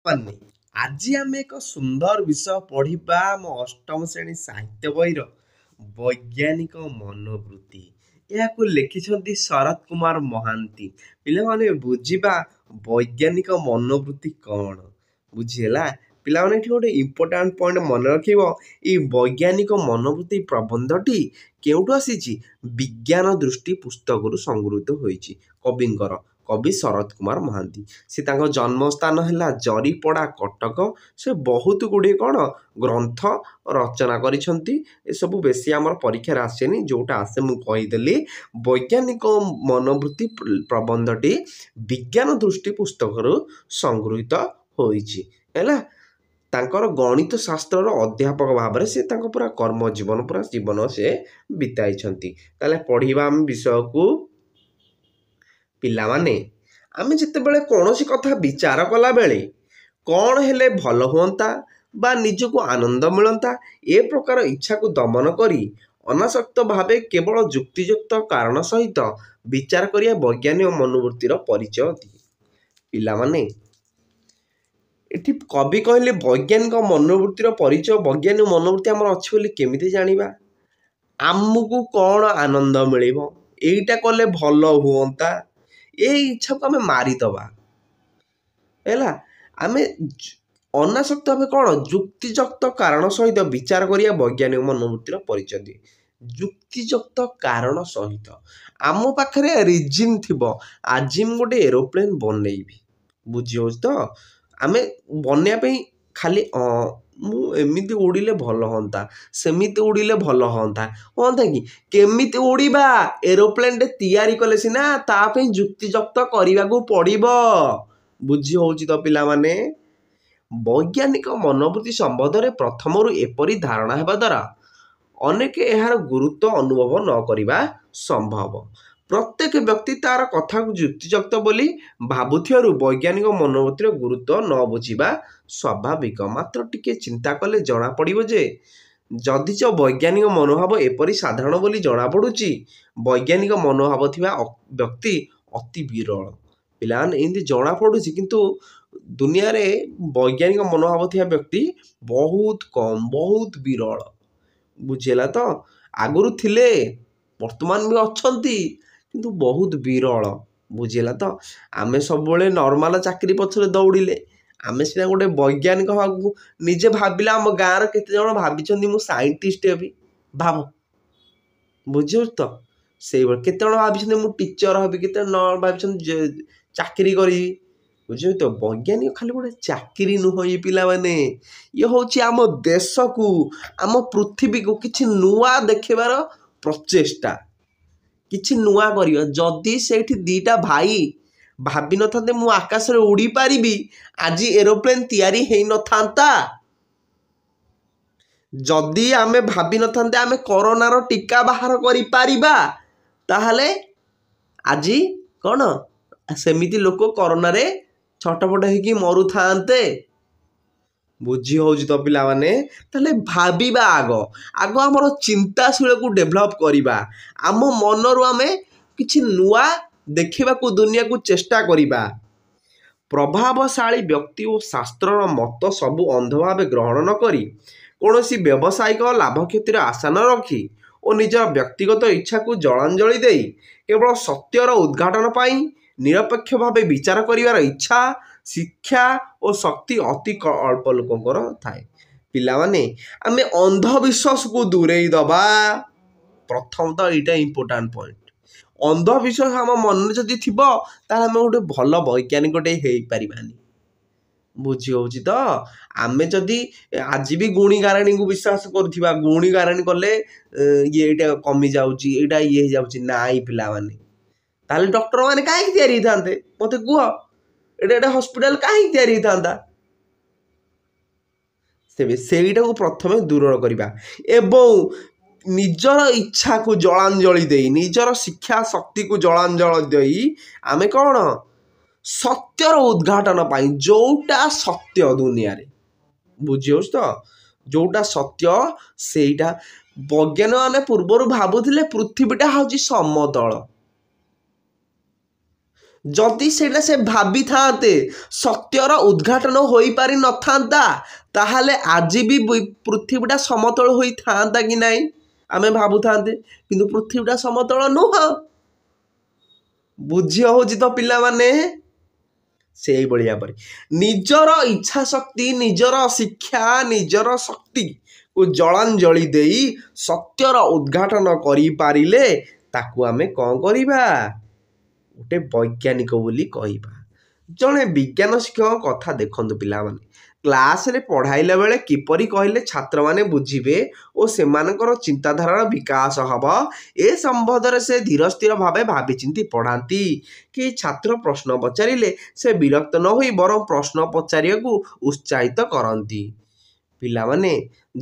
ମାନେ ଆଜି ଆମେ ଏକ ସୁନ୍ଦର ବିଷୟ ପଢିବା ଆମ ଅଷ୍ଟମ ଶ୍ରେଣୀ ସାହିତ୍ୟ ବହିର ବୈଜ୍ଞାନିକ ମନୋବୃତ୍ତି। ଏହାକୁ ଲେଖିଛନ୍ତି ଶରତ କୁମାର ମହାନ୍ତି। ପିଲାମାନେ ବୁଝିବା ବୈଜ୍ଞାନିକ ମନୋବୃତ୍ତି କଣ ବୁଝିହେଲା। ପିଲାମାନେ ଏଠି ଗୋଟେ ଇମ୍ପୋର୍ଟାଣ୍ଟ ପଏଣ୍ଟ ମନେ ରଖିବ। ଏଇ ବୈଜ୍ଞାନିକ ମନୋବୃତ୍ତି ପ୍ରବନ୍ଧଟି କେଉଁଠୁ ଆସିଛି? ବିଜ୍ଞାନ ଦୃଷ୍ଟି ପୁସ୍ତକରୁ ସଂଗୃହୀତ ହୋଇଛି। କବିଙ୍କର କବି ଶରତ କୁମାର ମହାନ୍ତି। ସେ ତାଙ୍କ ଜନ୍ମସ୍ଥାନ ହେଲା ଜରିପଡ଼ା କଟକ। ସେ ବହୁତ ଗୁଡ଼ିଏ କ'ଣ ଗ୍ରନ୍ଥ ରଚନା କରିଛନ୍ତି। ଏସବୁ ବେଶୀ ଆମର ପରୀକ୍ଷାରେ ଆସେନି, ଯେଉଁଟା ଆସେ ମୁଁ କହିଦେଲି। ବୈଜ୍ଞାନିକ ମନୋବୃତ୍ତି ପ୍ରବନ୍ଧଟି ବିଜ୍ଞାନ ଦୃଷ୍ଟି ପୁସ୍ତକରୁ ସଂଗୃହୀତ ହୋଇଛି ହେଲା। ତାଙ୍କର ଗଣିତ ଶାସ୍ତ୍ରର ଅଧ୍ୟାପକ ଭାବରେ ସେ ତାଙ୍କ ପୁରା କର୍ମଜୀବନ ପୁରା ଜୀବନ ସେ ବିତାଇଛନ୍ତି। ତାହେଲେ ପଢ଼ିବା ଆମେ ବିଷୟକୁ। ପିଲାମାନେ ଆମେ ଯେତେବେଳେ କୌଣସି କଥା ବିଚାର କଲାବେଳେ କ'ଣ ହେଲେ ଭଲ ହୁଅନ୍ତା ବା ନିଜକୁ ଆନନ୍ଦ ମିଳନ୍ତା, ଏ ପ୍ରକାର ଇଚ୍ଛାକୁ ଦମନ କରି ଅନାସକ୍ତ ଭାବେ କେବଳ ଯୁକ୍ତିଯୁକ୍ତ କାରଣ ସହିତ ବିଚାର କରିବା ବୈଜ୍ଞାନିକ ମନୋବୃତ୍ତିର ପରିଚୟ ଦିଏ। ପିଲାମାନେ ଏଠି କବି କହିଲେ ବୈଜ୍ଞାନିକ ମନୋବୃତ୍ତିର ପରିଚୟ। ବୈଜ୍ଞାନିକ ମନୋବୃତ୍ତି ଆମର ଅଛି ବୋଲି କେମିତି ଜାଣିବା? ଆମକୁ କ'ଣ ଆନନ୍ଦ ମିଳିବ, ଏଇଟା କଲେ ଭଲ ହୁଅନ୍ତା, ଏଇ ଇଚ୍ଛାକୁ ଆମେ ମାରିଦେବା ହେଲା। ଆମେ ଅନାସକ୍ତ ଭାବେ କ'ଣ ଯୁକ୍ତିଯୁକ୍ତ କାରଣ ସହିତ ବିଚାର କରିବା ବୈଜ୍ଞାନିକ ମନୋବୃତ୍ତିର ପରିଚୟ ଦିଏ। ଯୁକ୍ତିଯୁକ୍ତ କାରଣ ସହିତ ଆମ ପାଖରେ ରିଜିନ୍ ଥିବ। ଆଜି ମୁଁ ଗୋଟେ ଏରୋପ୍ଲେନ୍ ବନେଇବି, ବୁଝି ହେଉଛି ତ? ଆମେ ବନେଇବା ପାଇଁ ଖାଲି ମୁଁ ଏମିତି ଉଡ଼ିଲେ ଭଲ ହୁଅନ୍ତା, ସେମିତି ଉଡ଼ିଲେ ଭଲ ହୁଅନ୍ତା କି? କେମିତି ଉଡ଼ିବା? ଏରୋପ୍ଲେନ୍ଟେ ତିଆରି କଲେ ସିନା ତା ପାଇଁ ଯୁକ୍ତିଯୁକ୍ତ କରିବାକୁ ପଡ଼ିବ। ବୁଝି ହେଉଛି ତ ପିଲାମାନେ? ବୈଜ୍ଞାନିକ ମନୋବୃତ୍ତି ସମ୍ବନ୍ଧରେ ପ୍ରଥମରୁ ଏପରି ଧାରଣା ହେବା ଦ୍ୱାରା ଅନେକ ଏହାର ଗୁରୁତ୍ୱ ଅନୁଭବ ନ କରିବା ସମ୍ଭବ। ପ୍ରତ୍ୟେକ ବ୍ୟକ୍ତି ତାର କଥାକୁ ଯୁକ୍ତିଯୁକ୍ତ ବୋଲି ଭାବୁଥିବାରୁ ବୈଜ୍ଞାନିକ ମନୋବୃତ୍ତିର ଗୁରୁତ୍ୱ ନ ବୁଝିବା ସ୍ୱାଭାବିକ। ମାତ୍ର ଟିକେ ଚିନ୍ତା କଲେ ଜଣାପଡ଼ିବ ଯେ ଯଦିଚ ବୈଜ୍ଞାନିକ ମନୋଭାବ ଏପରି ସାଧାରଣ ବୋଲି ଜଣାପଡ଼ୁଛି, ବୈଜ୍ଞାନିକ ମନୋଭାବ ଥିବା ବ୍ୟକ୍ତି ଅତି ବିରଳ। ପିଲାମାନେ ଏମିତି ଜଣାପଡ଼ୁଛି, କିନ୍ତୁ ଦୁନିଆରେ ବୈଜ୍ଞାନିକ ମନୋଭାବ ଥିବା ବ୍ୟକ୍ତି ବହୁତ କମ୍, ବହୁତ ବିରଳ। ବୁଝିହେଲା ତ? ଆଗରୁ ଥିଲେ, ବର୍ତ୍ତମାନ ବି ଅଛନ୍ତି, କିନ୍ତୁ ବହୁତ ବିରଳ। ବୁଝିହେଲା ତ? ଆମେ ସବୁବେଳେ ନର୍ମାଲ ଚାକିରି ପଛରେ ଦୌଡ଼ିଲେ, ଆମେ ସିନା ଗୋଟେ ବୈଜ୍ଞାନିକ ହେବାକୁ ନିଜେ ଭାବିଲେ। ଆମ ଗାଁର କେତେ ଜଣ ଭାବିଛନ୍ତି ମୁଁ ସାଇଣ୍ଟିଷ୍ଟ ହେବି, ଭାବ। ବୁଝିହେଉଛି ତ? ସେଇଭଳି କେତେ ଜଣ ଭାବିଛନ୍ତି ମୁଁ ଟିଚର ହେବି, କେତେ ଜଣ ଭାବିଛନ୍ତି ଚାକିରି କରିବି। ବୁଝିହେଉଛି ତ? ବୈଜ୍ଞାନିକ ଖାଲି ଗୋଟେ ଚାକିରି ନୁହଁ ଏ ପିଲାମାନେ, ଇଏ ହେଉଛି ଆମ ଦେଶକୁ, ଆମ ପୃଥିବୀକୁ କିଛି ନୂଆ ଦେଖେଇବାର ପ୍ରଚେଷ୍ଟା, କିଛି ନୂଆ କରିବା। ଯଦି ସେଇଠି ଦିଟା ଭାଇ ଭାବିନଥାନ୍ତେ ମୁଁ ଆକାଶରେ ଉଡ଼ିପାରିବି, ଆଜି ଏରୋପ୍ଲେନ୍ ତିଆରି ହେଇନଥାନ୍ତା। ଯଦି ଆମେ ଭାବିନଥାନ୍ତେ ଆମେ କରୋନାର ଟୀକା ବାହାର କରିପାରିବା, ତାହେଲେ ଆଜି କ'ଣ ସେମିତି ଲୋକ କରୋନାରେ ଛଟପଟ ହେଇକି ମରୁଥାନ୍ତେ। ବୁଝି ହେଉଛି ତ ପିଲାମାନେ? ତାହେଲେ ଭାବିବା ଆଗ ଆମର ଚିନ୍ତାଶୀଳକୁ ଡେଭଲପ୍ କରିବା। ଆମ ମନରୁ ଆମେ କିଛି ନୂଆ ଦେଖିବାକୁ ଦୁନିଆକୁ ଚେଷ୍ଟା କରିବା। ପ୍ରଭାବଶାଳୀ ବ୍ୟକ୍ତି ଓ ଶାସ୍ତ୍ରର ମତ ସବୁ ଅନ୍ଧ ଭାବେ ଗ୍ରହଣ ନ କରି, କୌଣସି ବ୍ୟବସାୟିକ ଲାଭ କ୍ଷତିର ଆଶା ନ ରଖି ଓ ନିଜର ବ୍ୟକ୍ତିଗତ ଇଚ୍ଛାକୁ ଜଳାଞ୍ଜଳି ଦେଇ କେବଳ ସତ୍ୟର ଉଦ୍ଘାଟନ ପାଇଁ ନିରପେକ୍ଷ ଭାବେ ବିଚାର କରିବାର ଇଚ୍ଛା, ଶିକ୍ଷା ଓ ଶକ୍ତି ଅତି ଅଳ୍ପ ଲୋକଙ୍କର ଥାଏ। ପିଲାମାନେ ଆମେ ଅନ୍ଧବିଶ୍ୱାସକୁ ଦୂରେଇ ଦେବା। ପ୍ରଥମତଃ ଏଇଟା ଇମ୍ପୋର୍ଟାଣ୍ଟ ପଏଣ୍ଟ। ଅନ୍ଧବିଶ୍ୱାସ ଆମ ମନରେ ଯଦି ଥିବ, ତାହେଲେ ଆମେ ଗୋଟେ ଭଲ ବୈଜ୍ଞାନିକଟେ ହେଇପାରିବାନି। ବୁଝି ହେଉଛି ତ? ଆମେ ଯଦି ଆଜି ବି ଗୁଣି ଗାରେଣୀକୁ ବିଶ୍ୱାସ କରୁଥିବା, ଗୁଣି ଗାରେଣୀ କଲେ ଏଇଟା କମିଯାଉଛି, ଏଇଟା ଇଏ ହେଇଯାଉଛି, ନାଇଁ ପିଲାମାନେ, ତାହେଲେ ଡକ୍ଟରମାନେ କାହିଁକି ତିଆରି ହେଇଥାନ୍ତେ? ମୋତେ କୁହ, ଏଇଟା ହସ୍ପିଟାଲ କାହିଁକି ତିଆରି ହେଇଥାନ୍ତା? ସେଇଟାକୁ ପ୍ରଥମେ ଦୂର କରିବା ଏବଂ ନିଜର ଇଚ୍ଛାକୁ ଜଳାଞ୍ଜଳି ଦେଇ, ନିଜର ଶିକ୍ଷା ଶକ୍ତିକୁ ଜଳାଞ୍ଜଳି ଦେଇ ଆମେ କ'ଣ ସତ୍ୟର ଉଦ୍ଘାଟନ ପାଇଁ, ଯେଉଁଟା ସତ୍ୟ ଦୁନିଆରେ, ବୁଝିହେଉଛି ତ? ଯେଉଁଟା ସତ୍ୟ ସେଇଟା। ବୈଜ୍ଞାନିକମାନେ ପୂର୍ବରୁ ଭାବୁଥିଲେ ପୃଥିବୀଟା ହେଉଛି ସମତଳ। ଯଦି ସେଇଟା ସେ ଭାବିଥାନ୍ତେ ସତ୍ୟର ଉଦ୍ଘାଟନ ହୋଇପାରି ନଥାନ୍ତା ତାହେଲେ ଆଜି ବି ପୃଥିବୀଟା ସମତଳ ହୋଇଥାନ୍ତା କି ନାହିଁ ଆମେ ଭାବୁଥାନ୍ତେ, କିନ୍ତୁ ପୃଥିବୀଟା ସମତଳ ନୁହଁ। ବୁଝି ହେଉଛି ତ ପିଲାମାନେ? ସେଇଭଳି ଭାବରେ ନିଜର ଇଚ୍ଛା ଶକ୍ତି, ନିଜର ଶିକ୍ଷା, ନିଜର ଶକ୍ତିକୁ ଜଳାଞ୍ଜଳି ଦେଇ ସତ୍ୟର ଉଦ୍ଘାଟନ କରିପାରିଲେ ତାକୁ ଆମେ କ'ଣ କରିବା? ଗୋଟେ ବୈଜ୍ଞାନିକ ବୋଲି କହିବା। ଜଣେ ବିଜ୍ଞାନ ଶିକ୍ଷକ କଥା ଦେଖନ୍ତୁ ପିଲାମାନେ, କ୍ଲାସରେ ପଢ଼ାଇଲା ବେଳେ କିପରି କହିଲେ ଛାତ୍ରମାନେ ବୁଝିବେ ଓ ସେମାନଙ୍କର ଚିନ୍ତାଧାରାର ବିକାଶ ହେବ ଏ ସମ୍ବନ୍ଧରେ ସେ ଧୀର ସ୍ଥିର ଭାବେ ଭାବିଚିନ୍ତି ପଢ଼ାନ୍ତି। କି ଛାତ୍ର ପ୍ରଶ୍ନ ପଚାରିଲେ ସେ ବିରକ୍ତ ନ ହୋଇ ବରଂ ପ୍ରଶ୍ନ ପଚାରିବାକୁ ଉତ୍ସାହିତ କରନ୍ତି। ପିଲାମାନେ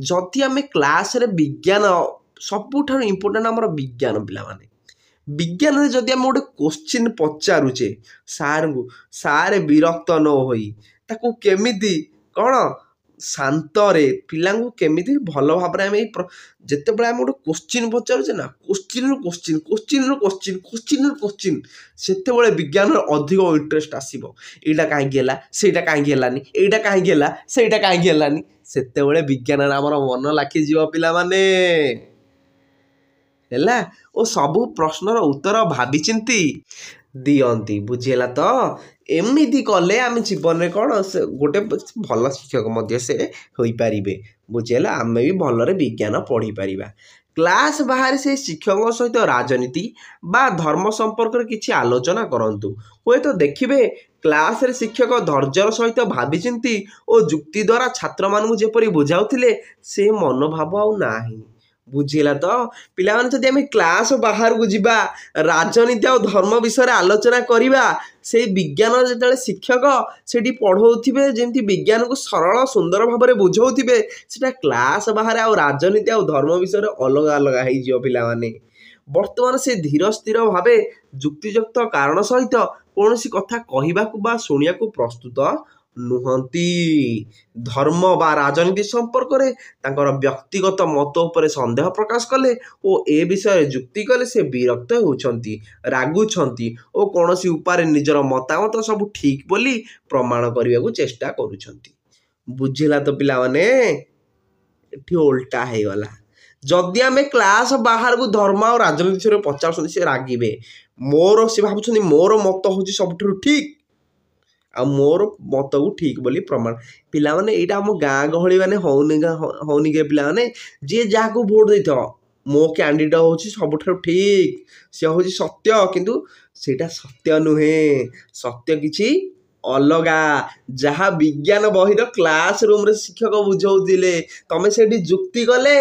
ଯଦି ଆମେ କ୍ଲାସରେ ବିଜ୍ଞାନ, ସବୁଠାରୁ ଇମ୍ପୋର୍ଟାଣ୍ଟ ଆମର ବିଜ୍ଞାନ ପିଲାମାନେ, ବିଜ୍ଞାନରେ ଯଦି ଆମେ ଗୋଟେ କୋଶ୍ଚିନ୍ ପଚାରୁଛେ ସାର୍ଙ୍କୁ, ସାର୍ ବିରକ୍ତ ନ ହୋଇ ତାକୁ କେମିତି କ'ଣ ଶାନ୍ତରେ ପିଲାଙ୍କୁ କେମିତି ଭଲ ଭାବରେ ଆମେ ଯେତେବେଳେ ଆମେ ଗୋଟେ କୋଶ୍ଚିନ୍ ପଚାରୁଛେ ନା, କୋଶ୍ଚିନ୍ରୁ ସେତେବେଳେ ବିଜ୍ଞାନର ଅଧିକ ଇଣ୍ଟରେଷ୍ଟ ଆସିବ। ଏଇଟା କାହିଁକି ହେଲା, ସେଇଟା କାହିଁକି ହେଲାନି, ଏଇଟା କାହିଁକି ହେଲା, ସେଇଟା କାହିଁକି ହେଲାନି, ସେତେବେଳେ ବିଜ୍ଞାନରେ ଆମର ମନ ଲାଖିଯିବ ପିଲାମାନେ। ହେଲା, ଓ ସବୁ ପ୍ରଶ୍ନର ଉତ୍ତର ଭାବିଚିନ୍ତି ଦିଅନ୍ତି। ବୁଝିହେଲା ତ? ଏମିତି କଲେ ଆମେ ଜୀବନରେ କ'ଣ ଗୋଟେ ଭଲ ଶିକ୍ଷକ ମଧ୍ୟ ସେ ହୋଇପାରିବେ। ବୁଝିହେଲା? ଆମେ ବି ଭଲରେ ବିଜ୍ଞାନ ପଢ଼ିପାରିବା। କ୍ଲାସ୍ ବାହାରେ ସେ ଶିକ୍ଷକଙ୍କ ସହିତ ରାଜନୀତି ବା ଧର୍ମ ସମ୍ପର୍କରେ କିଛି ଆଲୋଚନା କରନ୍ତୁ। ହୁଏତ ଦେଖିବେ କ୍ଲାସରେ ଶିକ୍ଷକ ଧୈର୍ଯ୍ୟର ସହିତ ଭାବିଚିନ୍ତି ଓ ଯୁକ୍ତି ଦ୍ୱାରା ଛାତ୍ରମାନଙ୍କୁ ଯେପରି ବୁଝାଉଥିଲେ ସେ ମନୋଭାବ ଆଉ ନାହିଁ। ବୁଝିଲା ତ ପିଲାମାନେ? ଯଦି ଆମେ କ୍ଲାସ୍ ବାହାରକୁ ଯିବା, ରାଜନୀତି ଆଉ ଧର୍ମ ବିଷୟରେ ଆଲୋଚନା କରିବା, ସେଇ ବିଜ୍ଞାନ ଯେତେବେଳେ ଶିକ୍ଷକ ସେଠି ପଢ଼ଉଥିବେ, ଯେମିତି ବିଜ୍ଞାନକୁ ସରଳ ସୁନ୍ଦର ଭାବରେ ବୁଝାଉଥିବେ, ସେଟା କ୍ଲାସ୍ ବାହାରେ ଆଉ ରାଜନୀତି ଆଉ ଧର୍ମ ବିଷୟରେ ଅଲଗା ଅଲଗା ହେଇଯିବ ପିଲାମାନେ। ବର୍ତ୍ତମାନ ସେ ଧୀର ସ୍ଥିର ଭାବେ ଯୁକ୍ତିଯୁକ୍ତ କାରଣ ସହିତ କୌଣସି କଥା କହିବାକୁ ବା ଶୁଣିବାକୁ ପ୍ରସ୍ତୁତ ନୁହନ୍ତି। ଧର୍ମ ବା ରାଜନୀତି ସମ୍ପର୍କରେ ତାଙ୍କର ବ୍ୟକ୍ତିଗତ ମତ ଉପରେ ସନ୍ଦେହ ପ୍ରକାଶ କଲେ ଓ ଏ ବିଷୟରେ ଯୁକ୍ତି କଲେ ସେ ବିରକ୍ତ ହେଉଛନ୍ତି, ରାଗୁଛନ୍ତି ଓ କୌଣସି ଉପାୟରେ ନିଜର ମତାମତ ସବୁ ଠିକ୍ ବୋଲି ପ୍ରମାଣ କରିବାକୁ ଚେଷ୍ଟା କରୁଛନ୍ତି। ବୁଝିଲା ତ ପିଲାମାନେ? ଏଠି ଓଲଟା ହେଇଗଲା। ଯଦି ଆମେ କ୍ଲାସ୍ ବାହାରକୁ ଧର୍ମ ଆଉ ରାଜନୀତି ବିଷୟରେ ପଚାରୁଛନ୍ତି, ସେ ରାଗିବେ। ସେ ଭାବୁଛନ୍ତି ମୋର ମତ ହେଉଛି ସବୁଠାରୁ ଠିକ୍ ଆଉ ମୋର ମତକୁ ଠିକ୍ ବୋଲି ପ୍ରମାଣ। ପିଲାମାନେ ଏଇଟା ଆମ ଗାଁ ଗହଳି ମାନେ ହଉନି କି ପିଲାମାନେ? ଯିଏ ଯାହାକୁ ଭୋଟ ଦେଇଥିବ, ମୋ କ୍ୟାଣ୍ଡିଡେଟ୍ ହେଉଛି ସବୁଠାରୁ ଠିକ୍, ସେ ହେଉଛି ସତ୍ୟ, କିନ୍ତୁ ସେଇଟା ସତ୍ୟ ନୁହେଁ। ସତ୍ୟ କିଛି ଅଲଗା। ଯାହା ବିଜ୍ଞାନ ବହିର କ୍ଲାସ୍ ରୁମ୍ରେ ଶିକ୍ଷକ ବୁଝାଉଥିଲେ, ତମେ ସେଠି ଯୁକ୍ତି କଲେ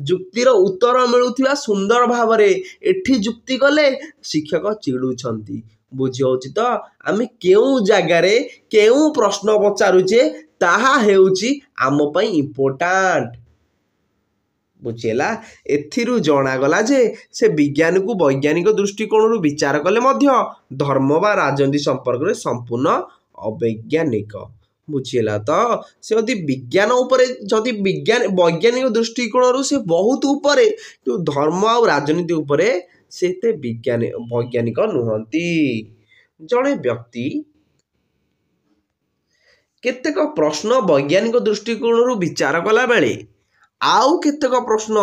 ଯୁକ୍ତିର ଉତ୍ତର ମିଳୁଥିବା ସୁନ୍ଦର ଭାବରେ, ଏଠି ଯୁକ୍ତି କଲେ ଶିକ୍ଷକ ଚିଡ଼ୁଛନ୍ତି। ବୁଝି ହେଉଛି ତ? ଆମେ କେଉଁ ଜାଗାରେ କେଉଁ ପ୍ରଶ୍ନ ପଚାରୁଛେ ତାହା ହେଉଛି ଆମ ପାଇଁ ଇମ୍ପୋର୍ଟାଣ୍ଟ। ବୁଝିହେଲା? ଏଥିରୁ ଜଣାଗଲା ଯେ ସେ ବିଜ୍ଞାନକୁ ବୈଜ୍ଞାନିକ ଦୃଷ୍ଟିକୋଣରୁ ବିଚାର କଲେ ମଧ୍ୟ ଧର୍ମ ବା ରାଜନୀତି ସମ୍ପର୍କରେ ସମ୍ପୂର୍ଣ୍ଣ ଅବୈଜ୍ଞାନିକ। ବୁଝିହେଲା ତ? ସେ ଯଦି ବିଜ୍ଞାନ ଉପରେ, ଯଦି ବୈଜ୍ଞାନିକ ଦୃଷ୍ଟିକୋଣରୁ ସେ ବହୁତ ଉପରେ, କିନ୍ତୁ ଧର୍ମ ଆଉ ରାଜନୀତି ଉପରେ ସେ ଏତେ ବୈଜ୍ଞାନିକ ନୁହନ୍ତି। ଜଣେ ବ୍ୟକ୍ତି କେତେକ ପ୍ରଶ୍ନ ବୈଜ୍ଞାନିକ ଦୃଷ୍ଟିକୋଣରୁ ବିଚାର କଲାବେଳେ ଆଉ କେତେକ ପ୍ରଶ୍ନ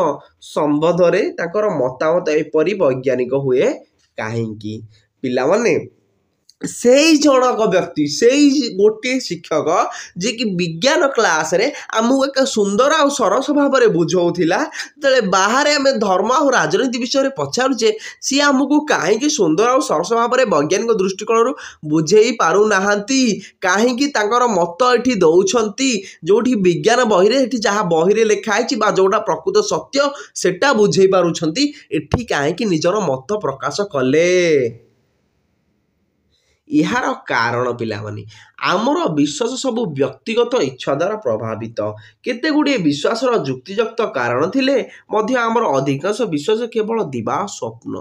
ସମ୍ବନ୍ଧରେ ତାଙ୍କର ମତାମତ ଏପରି ବୈଜ୍ଞାନିକ ହୁଏ କାହିଁକି? ପିଲାମାନେ ସେଇ ଜଣକ ବ୍ୟକ୍ତି, ସେଇ ଗୋଟିଏ ଶିକ୍ଷକ ଯିଏକି ବିଜ୍ଞାନ କ୍ଲାସରେ ଆମକୁ ଏକ ସୁନ୍ଦର ଆଉ ସରସ ଭାବରେ ବୁଝାଉଥିଲା, ଯେତେବେଳେ ବାହାରେ ଆମେ ଧର୍ମ ଆଉ ରାଜନୀତି ବିଷୟରେ ପଚାରୁଛେ, ସିଏ ଆମକୁ କାହିଁକି ସୁନ୍ଦର ଆଉ ସରସ ଭାବରେ ବୈଜ୍ଞାନିକ ଦୃଷ୍ଟିକୋଣରୁ ବୁଝେଇ ପାରୁନାହାନ୍ତି? କାହିଁକି ତାଙ୍କର ମତ ଏଠି ଦେଉଛନ୍ତି ଯେଉଁଠି ବିଜ୍ଞାନ ବହିରେ, ଏଠି ଯାହା ବହିରେ ଲେଖା ହେଇଛି ବା ଯେଉଁଟା ପ୍ରକୃତ ସତ୍ୟ ସେଟା ବୁଝେଇ ପାରୁଛନ୍ତି, ଏଠି କାହିଁକି ନିଜର ମତ ପ୍ରକାଶ କଲେ? ଏହାର କାରଣ ପିଲାମାନେ, ଆମର ବିଶ୍ୱାସ ସବୁ ବ୍ୟକ୍ତିଗତ ଇଚ୍ଛା ଦ୍ୱାରା ପ୍ରଭାବିତ। କେତେ ଗୁଡ଼ିଏ ବିଶ୍ୱାସର ଯୁକ୍ତିଯୁକ୍ତ କାରଣ ଥିଲେ ମଧ୍ୟ ଆମର ଅଧିକାଂଶ ବିଶ୍ୱାସ କେବଳ ଦିବା ସ୍ୱପ୍ନ।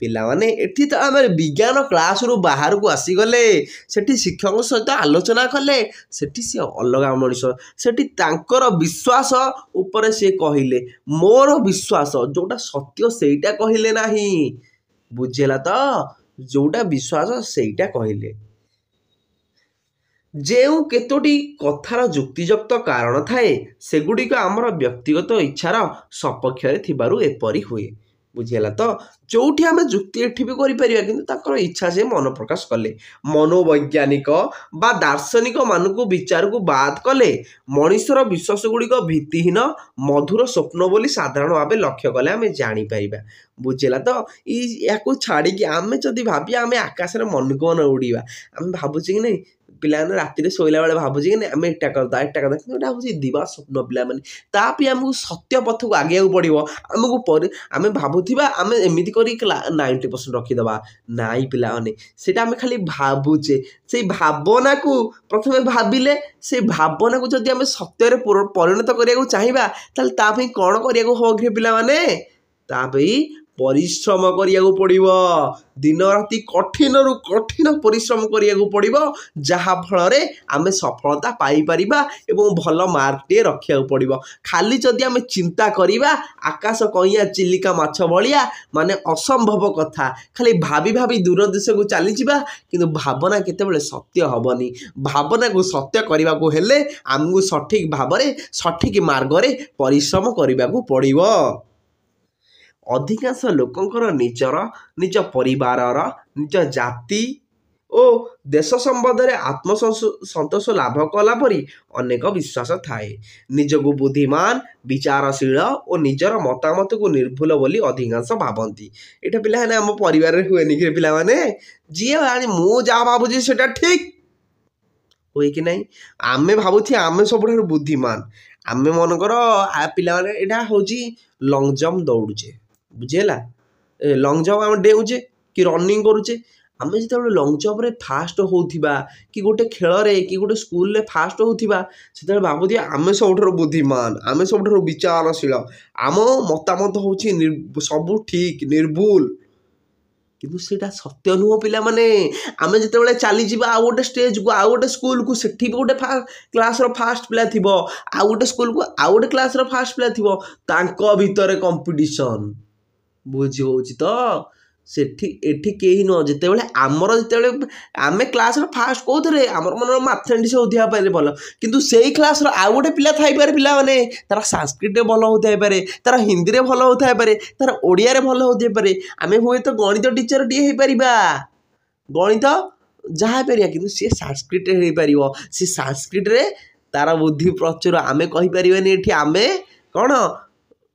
ପିଲାମାନେ ଏଠି ତ ଆମେ ବିଜ୍ଞାନ କ୍ଲାସରୁ ବାହାରକୁ ଆସିଗଲେ, ସେଠି ଶିକ୍ଷକଙ୍କ ସହିତ ଆଲୋଚନା କଲେ, ସେଠି ସେ ଅଲଗା ମଣିଷ, ସେଠି ତାଙ୍କର ବିଶ୍ୱାସ ଉପରେ ସେ କହିଲେ, ମୋର ବିଶ୍ୱାସ ଯେଉଁଟା ସତ୍ୟ ସେଇଟା କହିଲେ ନାହିଁ। ବୁଝିଲା ତ? जोटा विश्वास सेटा कहले ଯେଉଁ କେତୋଟି କଥାର ଯୁକ୍ତିଯୁକ୍ତ କାରଣ ଥାଏ ସେଗୁଡ଼ିକ ଆମର ବ୍ୟକ୍ତିଗତ ଇଚ୍ଛାର ସପକ୍ଷରେ ଥିବାରୁ ଏପରି ହୁଏ। ବୁଝିହେଲା ତ? ଯୋଉଠି ଆମେ ଯୁକ୍ତି ଏଠି ବି କରିପାରିବା କିନ୍ତୁ ତାଙ୍କର ଇଚ୍ଛା ସେ ମନ ପ୍ରକାଶ କଲେ। ମନୋବୈଜ୍ଞାନିକ ବା ଦାର୍ଶନିକ ମାନଙ୍କୁ ବିଚାରକୁ ବାଦ କଲେ ମଣିଷର ବିଶ୍ୱାସ ଗୁଡ଼ିକ ଭିତ୍ତିହୀନ ମଧୁର ସ୍ୱପ୍ନ ବୋଲି ସାଧାରଣ ଭାବେ ଲକ୍ଷ୍ୟ କଲେ ଆମେ ଜାଣିପାରିବା। ବୁଝିଲା ତ? ୟାକୁ ଛାଡ଼ିକି ଆମେ ଯଦି ଭାବିବା ଆମେ ଆକାଶରେ ମନକୁ ମନ ଉଡ଼ିବା, ଆମେ ଭାବୁଛେ କି ନାଇଁ ପିଲାମାନେ ରାତିରେ ଶୋଇଲା ବେଳେ ଭାବୁଛି କି ଆମେ ଏଟା କରିଦେବା କିନ୍ତୁ ଏଇଟା ହେଉଛି ଦିବା ସ୍ୱପ୍ନ ପିଲାମାନେ। ତା ପାଇଁ ଆମକୁ ସତ୍ୟ ପଥକୁ ଆଗେଇବାକୁ ପଡ଼ିବ। ଆମେ ଭାବୁଥିବା ଆମେ ଏମିତି କରି 90% ରଖିଦେବା, ନାଇଁ ପିଲାମାନେ ସେଇଟା ଆମେ ଖାଲି ଭାବୁଛେ। ସେଇ ଭାବନାକୁ ପ୍ରଥମେ ଭାବିଲେ ସେଇ ଭାବନାକୁ ଯଦି ଆମେ ସତ୍ୟରେ ପରିଣତ କରିବାକୁ ଚାହିଁବା ତାହେଲେ ତା ପାଇଁ କ'ଣ କରିବାକୁ ହବ କି ପିଲାମାନେ? ତା ପାଇଁ ପରିଶ୍ରମ କରିବାକୁ ପଡ଼ିବ। ଦିନ ରାତି କଠିନରୁ କଠିନ ପରିଶ୍ରମ କରିବାକୁ ପଡ଼ିବ, ଯାହାଫଳରେ ଆମେ ସଫଳତା ପାଇପାରିବା ଏବଂ ଭଲ ମାର୍କଟିଏ ରଖିବାକୁ ପଡ଼ିବ। ଖାଲି ଯଦି ଆମେ ଚିନ୍ତା କରିବା ଆକାଶ କଇଁଆ ଚିଲିକା ମାଛ ଭଳିଆ ମାନେ ଅସମ୍ଭବ କଥା, ଖାଲି ଭାବି ଭାବି ଦୂର ଦେଶକୁ ଚାଲିଯିବା କିନ୍ତୁ ଭାବନା କେତେବେଳେ ସତ୍ୟ ହେବନି। ଭାବନାକୁ ସତ୍ୟ କରିବାକୁ ହେଲେ ଆମକୁ ସଠିକ୍ ଭାବରେ ସଠିକ୍ ମାର୍ଗରେ ପରିଶ୍ରମ କରିବାକୁ ପଡ଼ିବ। ଅଧିକାଂଶ ଲୋକଙ୍କର ନିଜ ପରିବାରର ନିଜ ଜାତି ଓ ଦେଶ ସମ୍ବନ୍ଧରେ ଆତ୍ମସନ୍ତୋଷ ଲାଭ କଲା ପରି ଅନେକ ବିଶ୍ୱାସ ଥାଏ। ନିଜକୁ ବୁଦ୍ଧିମାନ, ବିଚାରଶୀଳ ଓ ନିଜର ମତାମତକୁ ନିର୍ଭୁଲ ବୋଲି ଅଧିକାଂଶ ଭାବନ୍ତି। ଏଇଟା ପିଲାମାନେ ଆମ ପରିବାରରେ ହୁଏନି କି ପିଲାମାନେ? ଯିଏ ମୁଁ ଯାହା ଭାବୁଛି ସେଟା ଠିକ୍ ହୁଏ କି ନାହିଁ? ଆମେ ଭାବୁଛେ ଆମେ ସବୁଠାରୁ ବୁଦ୍ଧିମାନ। ଆମେ ମନେକର ପିଲାମାନେ ଏଇଟା ହେଉଛି ଲଙ୍ଗ ଜମ୍ପ ଦୌଡ଼ୁଛେ, ବୁଝିହେଲା? ଲଙ୍ଗ ଜମ୍ପ ଆମେ ଡେଉଁଛେ କି ରନିଂ କରୁଛେ, ଆମେ ଯେତେବେଳେ ଲଙ୍ଗ ଜମ୍ପରେ ଫାଷ୍ଟ ହେଉଥିବା କି ଗୋଟେ ଖେଳରେ କି ଗୋଟେ ସ୍କୁଲରେ ଫାଷ୍ଟ ହେଉଥିବା ସେତେବେଳେ ଭାବୁଥିବା ଆମେ ସବୁଠାରୁ ବୁଦ୍ଧିମାନ, ଆମେ ସବୁଠାରୁ ବିଚାରଶୀଳ, ଆମ ମତାମତ ହେଉଛି ସବୁ ଠିକ୍ ନିର୍ଭୁଲ। କିନ୍ତୁ ସେଇଟା ସତ୍ୟ ନୁହଁ ପିଲାମାନେ। ଆମେ ଯେତେବେଳେ ଚାଲିଯିବା ଆଉ ଗୋଟେ ଷ୍ଟେଜକୁ ଆଉ ଗୋଟେ ସ୍କୁଲକୁ, ସେଠି ବି ଗୋଟେ କ୍ଲାସ୍ର ଫାଷ୍ଟ ପିଲା ଥିବ, ଆଉ ଗୋଟେ ସ୍କୁଲକୁ ଆଉ ଗୋଟେ କ୍ଲାସ୍ର ଫାଷ୍ଟ ପିଲା ଥିବ, ତାଙ୍କ ଭିତରେ କମ୍ପିଟିସନ୍। ବୁଝି ହେଉଛି ତ? ଏଠି କେହି ନୁହଁ। ଯେତେବେଳେ ଆମେ କ୍ଲାସ୍ର ଫାଷ୍ଟ କେଉଁଥିରେ ଆମର ମନେ ମାଥମେଟିକ୍ସ ହେଉଥିବା ପାଇଁ ଭଲ, କିନ୍ତୁ ସେଇ କ୍ଲାସ୍ର ଆଉ ଗୋଟେ ପିଲା ଥାଇପାରେ ପିଲାମାନେ ତାର ସାଂସ୍କ୍ରିଟରେ ଭଲ ହେଉଥାଇପାରେ, ତାର ହିନ୍ଦୀରେ ଭଲ ହେଉଥାଇପାରେ, ତାର ଓଡ଼ିଆରେ ଭଲ ହେଉଥାଇପାରେ। ଆମେ ହୁଏତ ଗଣିତ ଟିଚରଟିଏ ହେଇପାରିବା, ଗଣିତ ଯାହା ହେଇପାରିବା, କିନ୍ତୁ ସିଏ ସାଂସ୍କ୍ରିଟରେ ହେଇପାରିବ। ସେ ସାଂସ୍କ୍ରିଟରେ ତାର ବୁଦ୍ଧି ପ୍ରଚୁର। ଆମେ କହିପାରିବାନି ଏଠି ଆମେ କ'ଣ